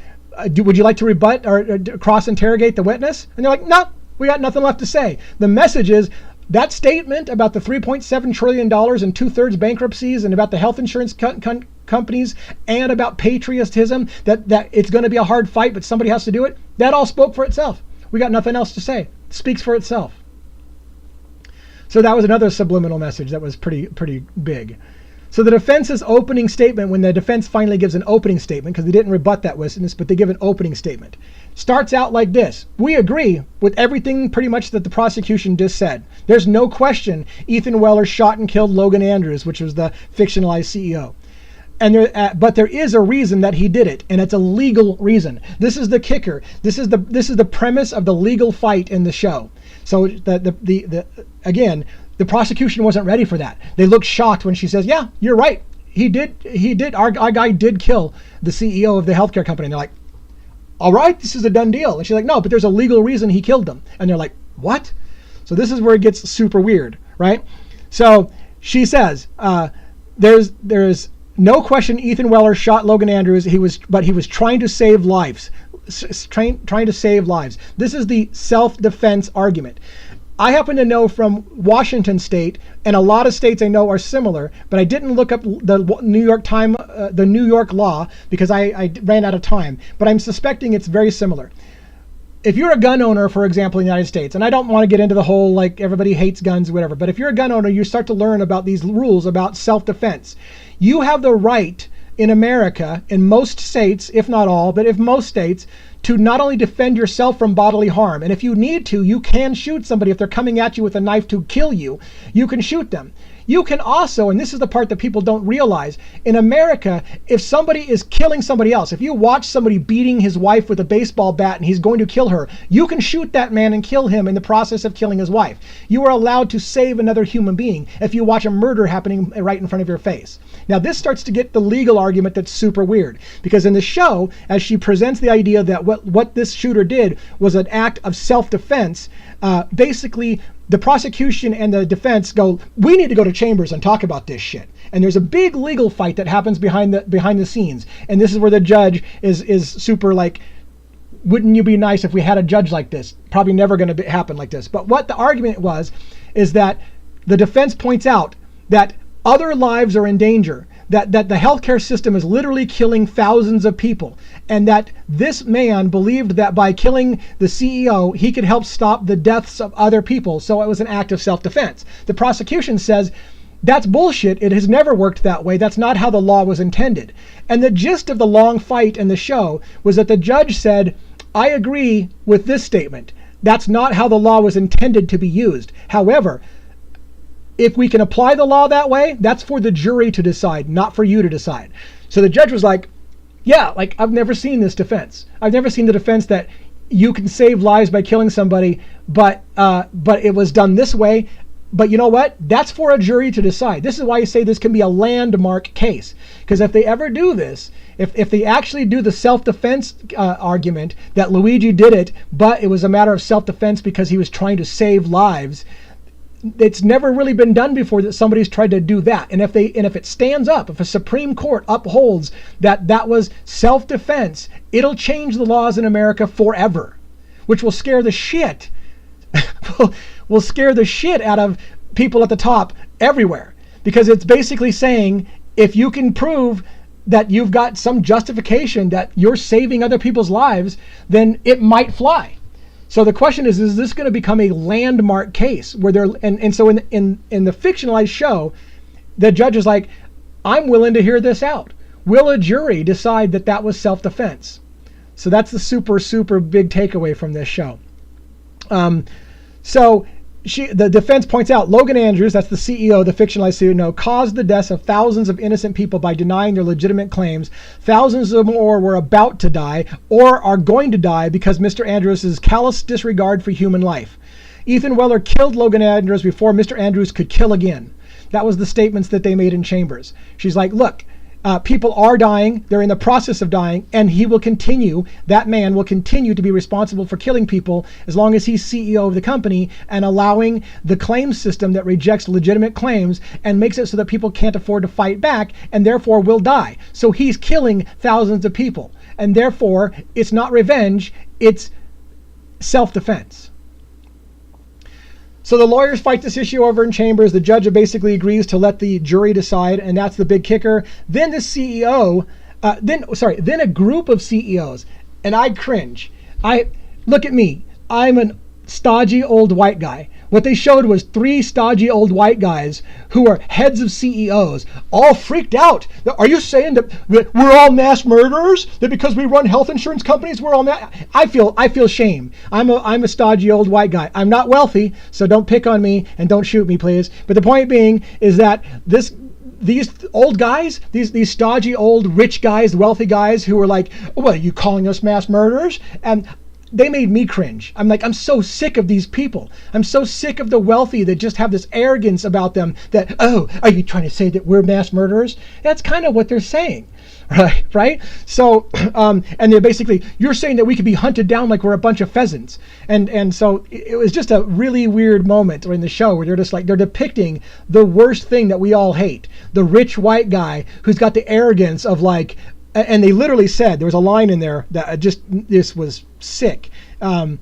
would you like to rebut or cross-interrogate the witness? And they're like, no, we got nothing left to say. The message is that statement about the $3.7 trillion and 2/3 bankruptcies and about the health insurance companies and about patriotism, that it's going to be a hard fight, but somebody has to do it. That all spoke for itself. We got nothing else to say. It speaks for itself. So that was another subliminal message that was pretty big. So the defense's opening statement, when the defense finally gives an opening statement, because they didn't rebut that witness, but they give an opening statement, starts out like this. We agree with everything pretty much that the prosecution just said. There's no question Ethan Weller shot and killed Logan Andrews, which was the fictionalized CEO. But there is a reason that he did it, and it's a legal reason. This is the kicker. This is the premise of the legal fight in the show. So again, the prosecution wasn't ready for that. They look shocked when she says, yeah, you're right. He did. Our guy did kill the CEO of the healthcare company. And they're like, all right, this is a done deal. And she's like, no, but there's a legal reason he killed them. And they're like, what? So this is where it gets super weird, right? So she says, there's no question Ethan Weller shot Logan Andrews. He was trying to save lives. Trying to save lives. This is the self-defense argument. I happen to know from Washington State, and a lot of states I know are similar, but I didn't look up the New York law because I ran out of time. But I'm suspecting it's very similar. If you're a gun owner, for example, in the United States, and I don't want to get into the whole like everybody hates guns, whatever, but if you're a gun owner, you start to learn about these rules about self-defense. You have the right in America, in most states, if not all, but if most states, to not only defend yourself from bodily harm, and if you need to, you can shoot somebody. If they're coming at you with a knife to kill you, you can shoot them. You can also, and this is the part that people don't realize, in America, if somebody is killing somebody else, if you watch somebody beating his wife with a baseball bat and he's going to kill her, you can shoot that man and kill him in the process of killing his wife. You are allowed to save another human being if you watch a murder happening right in front of your face. Now, this starts to get the legal argument that's super weird, because in the show, as she presents the idea that what this shooter did was an act of self-defense, basically the prosecution and the defense go, we need to go to chambers and talk about this shit. And there's a big legal fight that happens behind the scenes. And this is where the judge is super like, wouldn't you be nice if we had a judge like this? Probably never going to happen like this. But what the argument is that the defense points out that other lives are in danger, that the healthcare system is literally killing thousands of people, and that this man believed that by killing the CEO, he could help stop the deaths of other people. So it was an act of self-defense. The prosecution says, that's bullshit. It has never worked that way. That's not how the law was intended. And the gist of the long fight in the show was that the judge said, I agree with this statement. That's not how the law was intended to be used. However, if we can apply the law that way, that's for the jury to decide, not for you to decide. So the judge was like, yeah, like I've never seen this defense. I've never seen the defense that you can save lives by killing somebody, but it was done this way. But you know what? That's for a jury to decide. This is why I say this can be a landmark case. Because if they ever do this, if they actually do the self-defense argument that Luigi did it, but it was a matter of self-defense because he was trying to save lives, it's never really been done before that somebody's tried to do that. And if it stands up, if a Supreme Court upholds that was self-defense, it'll change the laws in America forever, which will scare the shit will scare the shit out of people at the top everywhere, because it's basically saying if you can prove that you've got some justification that you're saving other people's lives, then it might fly. So the question is this going to become a landmark case where so in the fictionalized show, the judge is like, I'm willing to hear this out. Will a jury decide that was self-defense? So that's the super, super big takeaway from this show. So the defense points out Logan Andrews, that's the CEO, the fictionalized CEO, caused the deaths of thousands of innocent people by denying their legitimate claims. Thousands of more were about to die or are going to die because Mr. Andrews' callous disregard for human life. Ethan Weller killed Logan Andrews before Mr. Andrews could kill again. That was the statements that they made in chambers. She's like, look, people are dying, they're in the process of dying, and that man will continue to be responsible for killing people as long as he's CEO of the company and allowing the claim system that rejects legitimate claims and makes it so that people can't afford to fight back and therefore will die. So he's killing thousands of people, and therefore it's not revenge, it's self-defense. So the lawyers fight this issue over in chambers. The judge basically agrees to let the jury decide, and that's the big kicker. Then the CEO, then a group of CEOs, and I cringe. Look at me. I'm an stodgy old white guy. What they showed was 3 stodgy old white guys who are heads of CEOs, all freaked out. Are you saying that we're all mass murderers? That because we run health insurance companies, we're all I feel shame. I'm a stodgy old white guy. I'm not wealthy, so don't pick on me and don't shoot me, please. But the point being is that these old guys, these stodgy old rich guys, wealthy guys who are like, well, are you calling us mass murderers? And they made me cringe. I'm like, I'm so sick of these people. I'm so sick of the wealthy that just have this arrogance about them that, oh, are you trying to say that we're mass murderers? That's kind of what they're saying. Right. So, and they're basically, you're saying that we could be hunted down like we're a bunch of pheasants. And so it was just a really weird moment in the show where they're just like, they're depicting the worst thing that we all hate. The rich white guy who's got the arrogance of like, and they literally said, there was a line in there that this was sick. Oh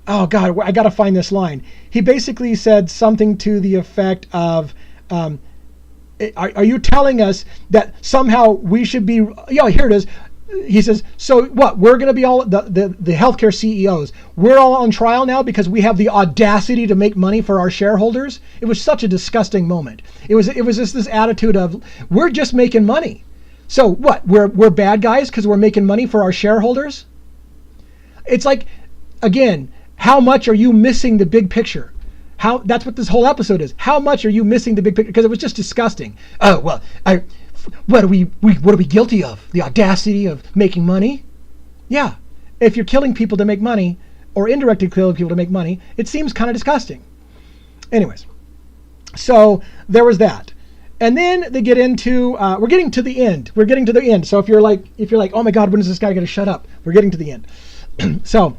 God, I got to find this line. He basically said something to the effect of, are you telling us that somehow we should be, here it is. He says, so what, we're going to be all, the healthcare CEOs, we're all on trial now because we have the audacity to make money for our shareholders? It was such a disgusting moment. It was just this attitude of, we're just making money. So what, we're bad guys because we're making money for our shareholders? It's like, again, how much are you missing the big picture? That's what this whole episode is. How much are you missing the big picture? Because it was just disgusting. Oh, well, what are we guilty of? The audacity of making money? Yeah. If you're killing people to make money or indirectly killing people to make money, it seems kind of disgusting. Anyways, so there was that. And then they get into, we're getting to the end. We're getting to the end. So if you're like, oh my God, when is this guy going to shut up? We're getting to the end. So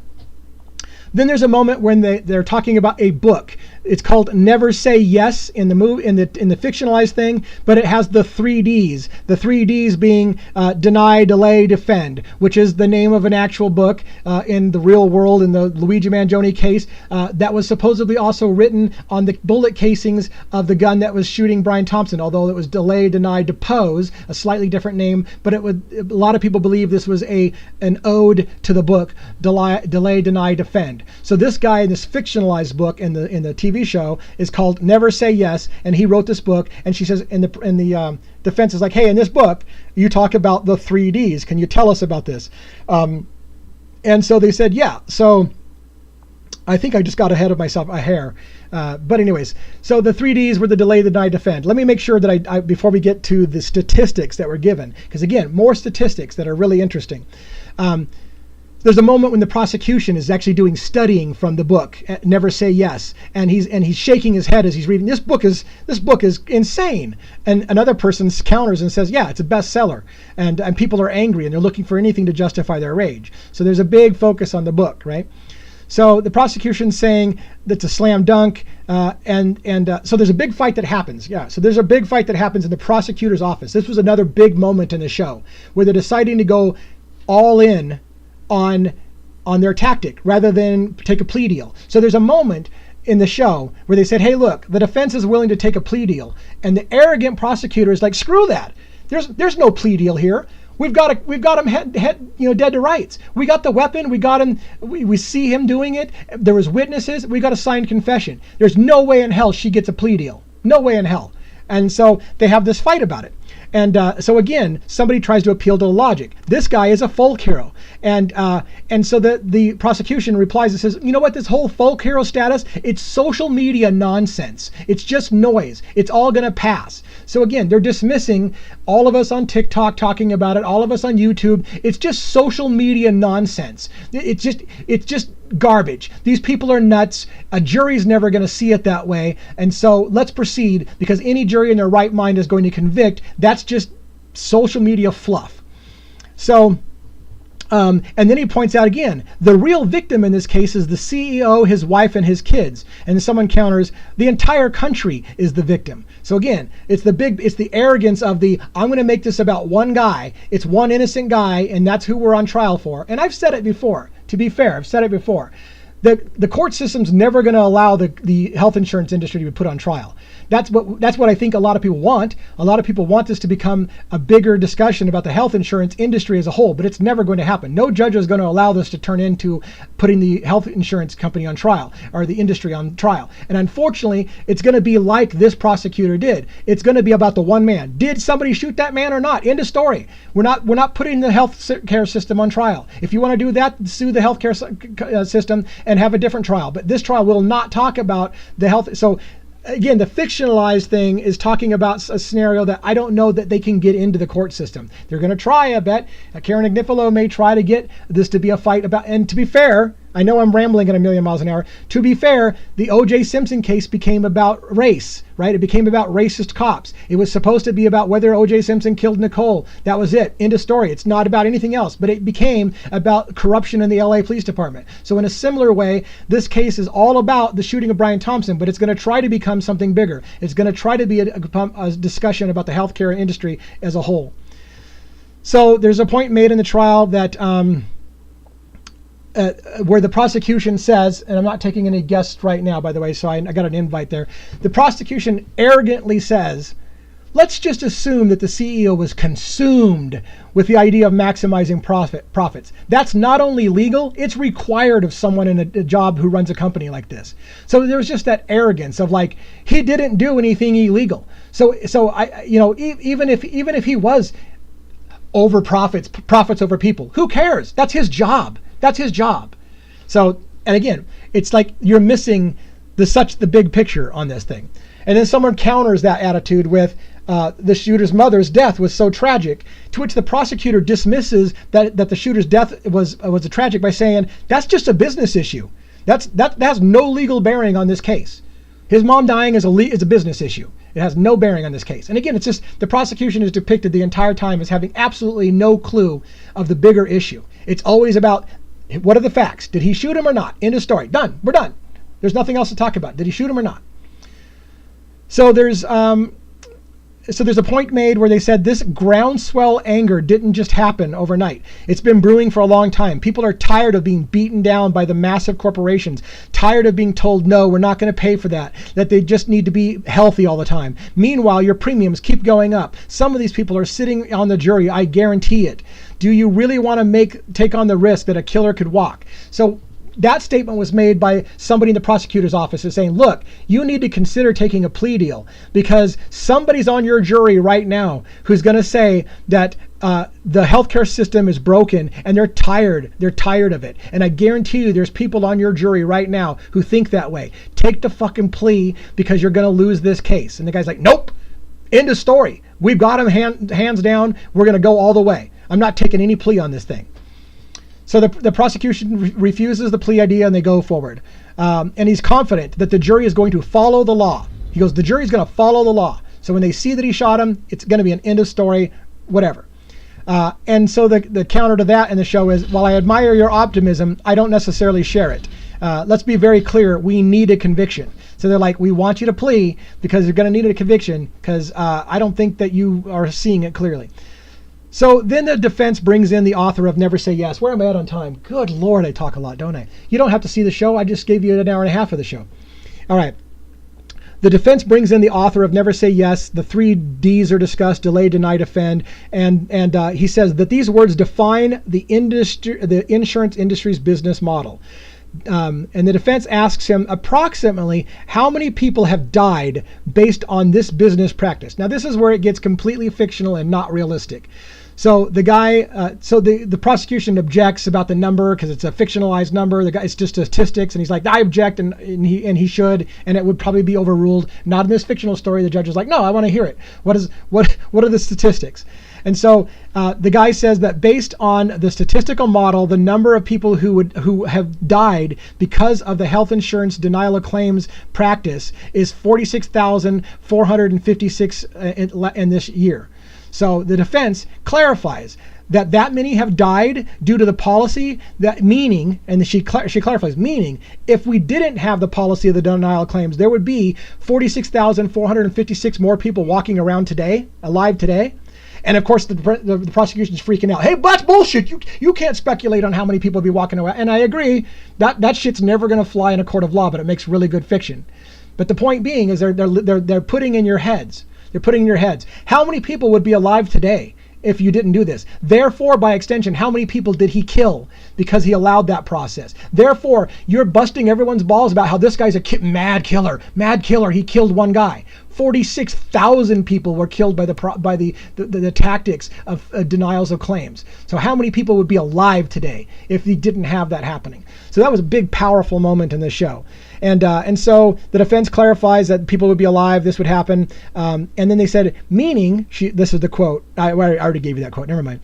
then there's a moment when they're talking about a book. It's called Never Say Yes in the movie, in the fictionalized thing, but it has the 3Ds. The 3Ds being deny, delay, defend, which is the name of an actual book in the real world in the Luigi Mangione case that was supposedly also written on the bullet casings of the gun that was shooting Brian Thompson, although it was delay, deny, depose, a slightly different name, but a lot of people believe this was an ode to the book delay, deny, defend. So this guy in this fictionalized book in the TV show is called Never Say Yes, and he wrote this book. And she says in the defense is like, hey, in this book you talk about the 3Ds. Can you tell us about this? And so they said, yeah. So I think I just got ahead of myself a hair. But anyways, so the 3Ds were the delay, deny, defend. Let me make sure that I before we get to the statistics that were given, because again, more statistics that are really interesting. There's a moment when the prosecution is actually doing studying from the book, Never Say Yes, and he's shaking his head as he's reading. This book is insane. And another person counters and says, yeah, it's a bestseller, and people are angry and they're looking for anything to justify their rage. So there's a big focus on the book, right? So the prosecution's saying that's a slam dunk, so there's a big fight that happens. Yeah, so there's a big fight that happens in the prosecutor's office. This was another big moment in the show where they're deciding to go all in on their tactic rather than take a plea deal. So there's a moment in the show where they said, hey, look, the defense is willing to take a plea deal. And the arrogant prosecutor is like, screw that. There's no plea deal here. We've got him dead to rights. We got the weapon. We got him. We see him doing it. There was witnesses. We got a signed confession. There's no way in hell she gets a plea deal. No way in hell. And so they have this fight about it. And so again, somebody tries to appeal to the logic. This guy is a folk hero. And so the prosecution replies and says, you know what, this whole folk hero status, it's social media nonsense. It's just noise. It's all going to pass. So again, they're dismissing all of us on TikTok talking about it, all of us on YouTube. It's just social media nonsense. It's just garbage. These people are nuts. A jury's never going to see it that way. And so let's proceed, because any jury in their right mind is going to convict. That's just social media fluff. So, and then he points out again, the real victim in this case is the CEO, his wife, and his kids. And someone counters, the entire country is the victim. So again, it's the arrogance of I'm going to make this about one guy. It's one innocent guy, and that's who we're on trial for. And I've said it before. To be fair, I've said it before. The court system's never going to allow the health insurance industry to be put on trial. That's what I think a lot of people want. A lot of people want this to become a bigger discussion about the health insurance industry as a whole, but it's never going to happen. No judge is going to allow this to turn into putting the health insurance company on trial or the industry on trial. And unfortunately, it's going to be like this prosecutor did. It's going to be about the one man. Did somebody shoot that man or not? End of story. We're not putting the health care system on trial. If you want to do that, sue the healthcare system and have a different trial. But this trial will not talk about the health. So again, the fictionalized thing is talking about a scenario that I don't know that they can get into the court system. They're going to try, I bet. Karen Agnifilo may try to get this to be a fight about, and to be fair, I know I'm rambling at a million miles an hour. To be fair, the O.J. Simpson case became about race, right? It became about racist cops. It was supposed to be about whether O.J. Simpson killed Nicole. That was it. End of story. It's not about anything else, but it became about corruption in the L.A. Police Department. So in a similar way, this case is all about the shooting of Brian Thompson, but it's going to try to become something bigger. It's going to try to be a discussion about the healthcare industry as a whole. So there's a point made in the trial that where the prosecution says, and I'm not taking any guests right now, by the way, so I got an invite there. The prosecution arrogantly says, let's just assume that the CEO was consumed with the idea of maximizing profits. That's not only legal, it's required of someone in a job who runs a company like this. So there's just that arrogance of like, he didn't do anything illegal. So I, even if he was over profits over people, who cares? That's his job. That's his job. So, and again, it's like you're missing the big picture on this thing. And then someone counters that attitude with the shooter's mother's death was so tragic, to which the prosecutor dismisses that the shooter's death was tragic by saying that's just a business issue. That has no legal bearing on this case. His mom dying is a business issue. It has no bearing on this case. And again, it's just the prosecution is depicted the entire time as having absolutely no clue of the bigger issue. It's always about, what are the facts? Did he shoot him or not? End of story. Done. We're done. There's nothing else to talk about. Did he shoot him or not? So there's a point made where they said this groundswell anger didn't just happen overnight. It's been brewing for a long time. People are tired of being beaten down by the massive corporations, tired of being told, no, we're not going to pay for that they just need to be healthy all the time. Meanwhile, your premiums keep going up. Some of these people are sitting on the jury, I guarantee it. Do you really want to take on the risk that a killer could walk? So that statement was made by somebody in the prosecutor's office is saying, look, you need to consider taking a plea deal because somebody's on your jury right now who's going to say that the healthcare system is broken and they're tired of it. And I guarantee you there's people on your jury right now who think that way. Take the fucking plea because you're going to lose this case. And the guy's like, nope, end of story. We've got him hands down. We're going to go all the way. I'm not taking any plea on this thing. So the prosecution refuses the plea idea and they go forward. And he's confident that the jury is going to follow the law. He goes, the jury is going to follow the law. So when they see that he shot him, it's going to be an end of story, whatever. And so the counter to that in the show is, while I admire your optimism, I don't necessarily share it. Let's be very clear. We need a conviction. So they're like, we want you to plea because you're going to need a conviction because I don't think that you are seeing it clearly. So then the defense brings in the author of Never Say Yes. Where am I at on time? Good Lord, I talk a lot, don't I? You don't have to see the show. I just gave you an hour and a half of the show. All right. The defense brings in the author of Never Say Yes. The 3 Ds are discussed: delay, deny, defend. And he says that these words define the insurance industry's business model. And the defense asks him approximately how many people have died based on this business practice. Now, this is where it gets completely fictional and not realistic. So the guy, the prosecution objects about the number because it's a fictionalized number. The guy, it's just statistics, and he's like, I object, and he should, and it would probably be overruled. Not in this fictional story. The judge is like, no, I want to hear it. What are the statistics? And so the guy says that based on the statistical model, the number of people who have died because of the health insurance denial of claims practice is 46,456 in this year. So the defense clarifies that many have died due to the policy, that meaning, and she clarifies, meaning if we didn't have the policy of the denial of claims, there would be 46,456 more people walking around today, alive today. And of course, the prosecution's freaking out. Hey, that's bullshit. You can't speculate on how many people will be walking around. And I agree that shit's never going to fly in a court of law, but it makes really good fiction. But the point being is they're putting in your heads. They're putting in your heads. How many people would be alive today if you didn't do this? Therefore, by extension, how many people did he kill because he allowed that process? Therefore, you're busting everyone's balls about how this guy's a mad killer. Mad killer. He killed one guy. 46,000 people were killed by the tactics of denials of claims. So how many people would be alive today if he didn't have that happening? So that was a big, powerful moment in the show. And so the defense clarifies that people would be alive, this would happen. And then they said, meaning, this is the quote. I already gave you that quote, never mind.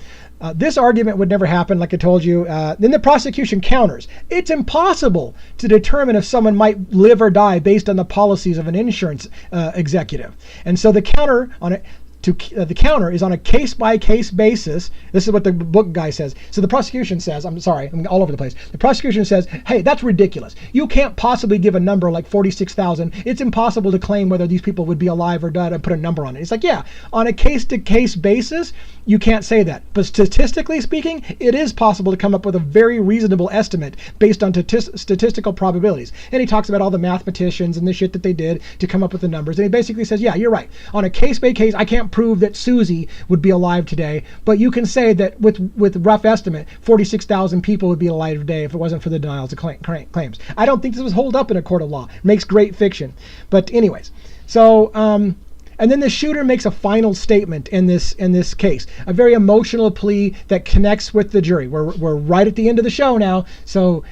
This argument would never happen, like I told you. Then the prosecution counters. It's impossible to determine if someone might live or die based on the policies of an insurance executive. And so the counter on it. The counter is on a case-by-case basis. This is what the book guy says. So the prosecution says, I'm sorry, I'm all over the place. The prosecution says, hey, that's ridiculous. You can't possibly give a number like 46,000. It's impossible to claim whether these people would be alive or dead and put a number on it. It's like, yeah, on a case-to-case basis, you can't say that. But statistically speaking, it is possible to come up with a very reasonable estimate based on statistical probabilities. And he talks about all the mathematicians and the shit that they did to come up with the numbers. And he basically says, yeah, you're right. On a case-by-case, I can't prove that Susie would be alive today, but you can say that with rough estimate, 46,000 people would be alive today if it wasn't for the denials of claims. I don't think this was hold up in a court of law. It makes great fiction. But anyways, so and then the shooter makes a final statement in this case, a very emotional plea that connects with the jury. We're right at the end of the show now, so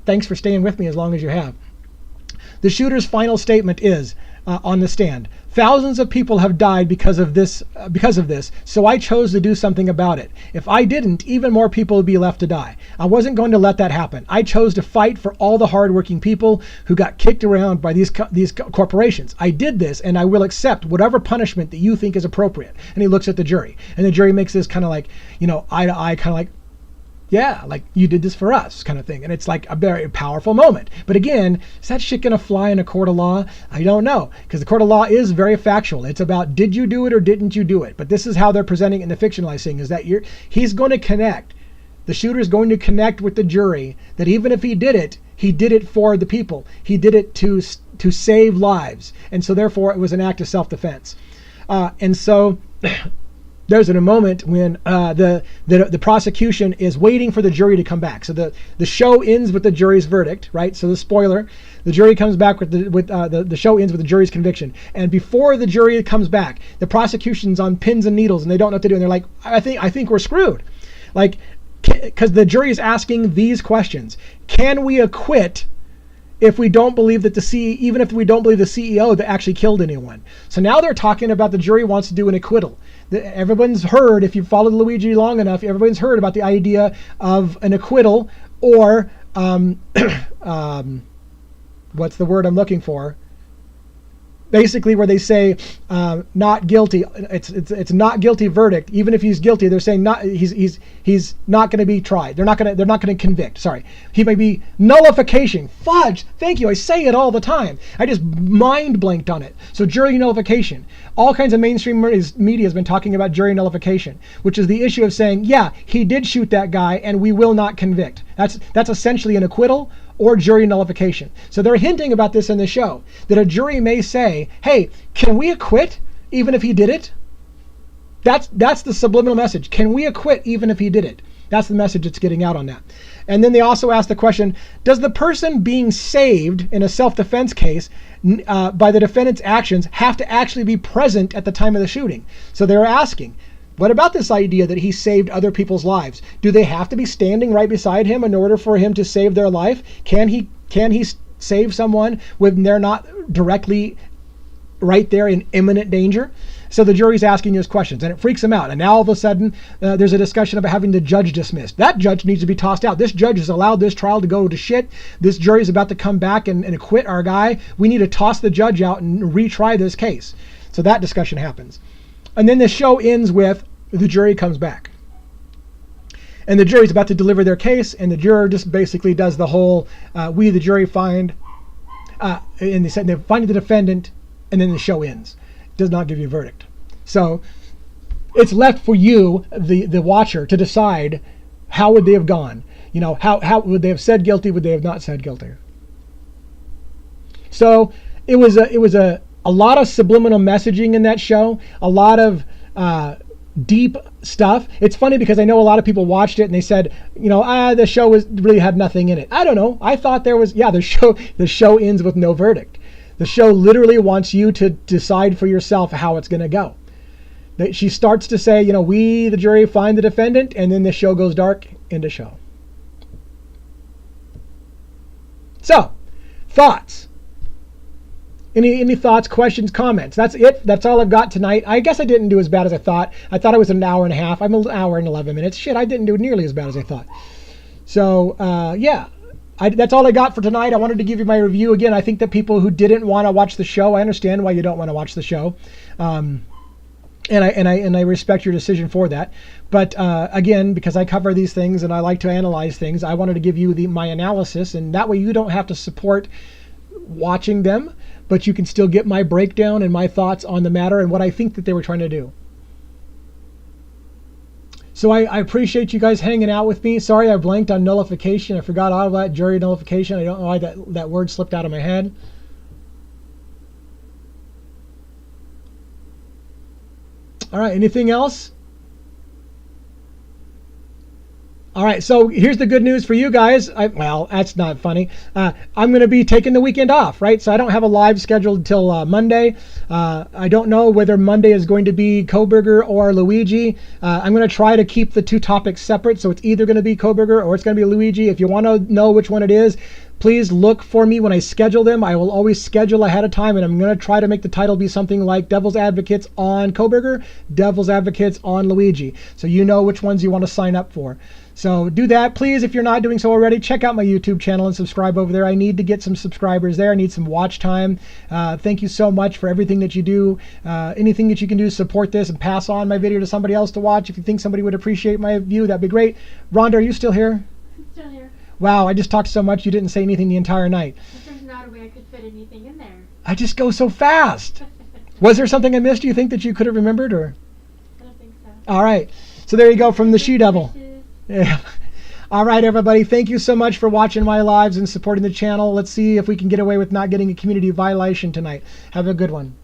thanks for staying with me as long as you have. The shooter's final statement is on the stand. Thousands of people have died because of this, so I chose to do something about it. If I didn't, even more people would be left to die. I wasn't going to let that happen. I chose to fight for all the hardworking people who got kicked around by these corporations. I did this, and I will accept whatever punishment that you think is appropriate. And he looks at the jury, and the jury makes this kind of like, eye to eye, kind of like, yeah, like you did this for us kind of thing. And it's like a very powerful moment. But again, is that shit going to fly in a court of law? I don't know, because the court of law is very factual. It's about, did you do it or didn't you do it? But this is how they're presenting it in the fictionalized thing, is that he's going to connect. The shooter is going to connect with the jury that even if he did it for the people. He did it to save lives. And so therefore it was an act of self-defense. And so there's a moment when the prosecution is waiting for the jury to come back. So the show ends with the jury's verdict, right? So the spoiler, the jury comes back with the show ends with the jury's conviction. And before the jury comes back, the prosecution's on pins and needles and they don't know what to do. And they're like, I think we're screwed. Like, because the jury is asking these questions. Can we acquit if we don't believe that even if we don't believe the CEO that actually killed anyone? So now they're talking about the jury wants to do an acquittal. Everyone's heard, if you've followed Luigi long enough, everyone's heard about the idea of an acquittal or what's the word I'm looking for? Basically, where they say not guilty. It's not guilty verdict. Even if he's guilty, they're saying not he's not going to be tried. They're not going to convict. Sorry, he may be nullification. Fudge. Thank you. I say it all the time. I just mind blanked on it. So jury nullification. All kinds of mainstream media has been talking about jury nullification, which is the issue of saying, yeah, he did shoot that guy, and we will not convict. That's essentially an acquittal or jury nullification. So they're hinting about this in the show, that a jury may say, hey, can we acquit even if he did it? That's the subliminal message. Can we acquit even if he did it? That's the message it's getting out on that. And then they also ask the question, does the person being saved in a self-defense case by the defendant's actions have to actually be present at the time of the shooting? So they're asking, what about this idea that he saved other people's lives? Do they have to be standing right beside him in order for him to save their life? Can he save someone when they're not directly right there in imminent danger? So the jury's asking those questions, and it freaks them out. And now all of a sudden, there's a discussion about having the judge dismissed. That judge needs to be tossed out. This judge has allowed this trial to go to shit. This jury's about to come back and acquit our guy. We need to toss the judge out and retry this case. So that discussion happens. And then the show ends with the jury comes back. And the jury's about to deliver their case, and the juror just basically does the whole, we, the jury, find, and they said they find the defendant, and then the show ends. Does not give you a verdict. So it's left for you, the watcher, to decide how would they have gone. How would they have said guilty? Would they have not said guilty? So it was a lot of subliminal messaging in that show. A lot of deep stuff. It's funny because I know a lot of people watched it and they said, the show really had nothing in it. I don't know. I thought there was. The show ends with no verdict. The show literally wants you to decide for yourself how it's going to go. She starts to say, we, the jury, find the defendant, and then the show goes dark into show. So, thoughts. Any thoughts, questions, comments? That's it. That's all I've got tonight. I guess I didn't do as bad as I thought. I thought it was an hour and a half. I'm an hour and 11 minutes. Shit, I didn't do nearly as bad as I thought. So, yeah. That's all I got for tonight. I wanted to give you my review. Again, I think that people who didn't want to watch the show, I understand why you don't want to watch the show. And I respect your decision for that. But again, because I cover these things and I like to analyze things, I wanted to give you my analysis, and that way you don't have to support watching them, but you can still get my breakdown and my thoughts on the matter and what I think that they were trying to do. So I appreciate you guys hanging out with me. Sorry I blanked on nullification. I forgot all about jury nullification. I don't know why that word slipped out of my head. All right, anything else? All right, so here's the good news for you guys. Well, that's not funny. I'm going to be taking the weekend off, right? So I don't have a live scheduled until Monday. I don't know whether Monday is going to be Kohberger or Luigi. I'm going to try to keep the two topics separate, so it's either going to be Kohberger or it's going to be Luigi. If you want to know which one it is, please look for me when I schedule them. I will always schedule ahead of time, and I'm going to try to make the title be something like Devil's Advocates on Kohberger, Devil's Advocates on Luigi, so you know which ones you want to sign up for. So do that, please. If you're not doing so already, check out my YouTube channel and subscribe over there. I need to get some subscribers there. I need some watch time. Thank you so much for everything that you do. Anything that you can do to support this and pass on my video to somebody else to watch. If you think somebody would appreciate my view, that'd be great. Rhonda, are you still here? I'm still here. Wow, I just talked so much you didn't say anything the entire night. There's not a way I could fit anything in there. I just go so fast. Was there something I missed, do you think, that you could have remembered? Or? I don't think so. All right. So there you go from the She Devil. Yeah. All right, everybody. Thank you so much for watching my lives and supporting the channel. Let's see if we can get away with not getting a community violation tonight. Have a good one.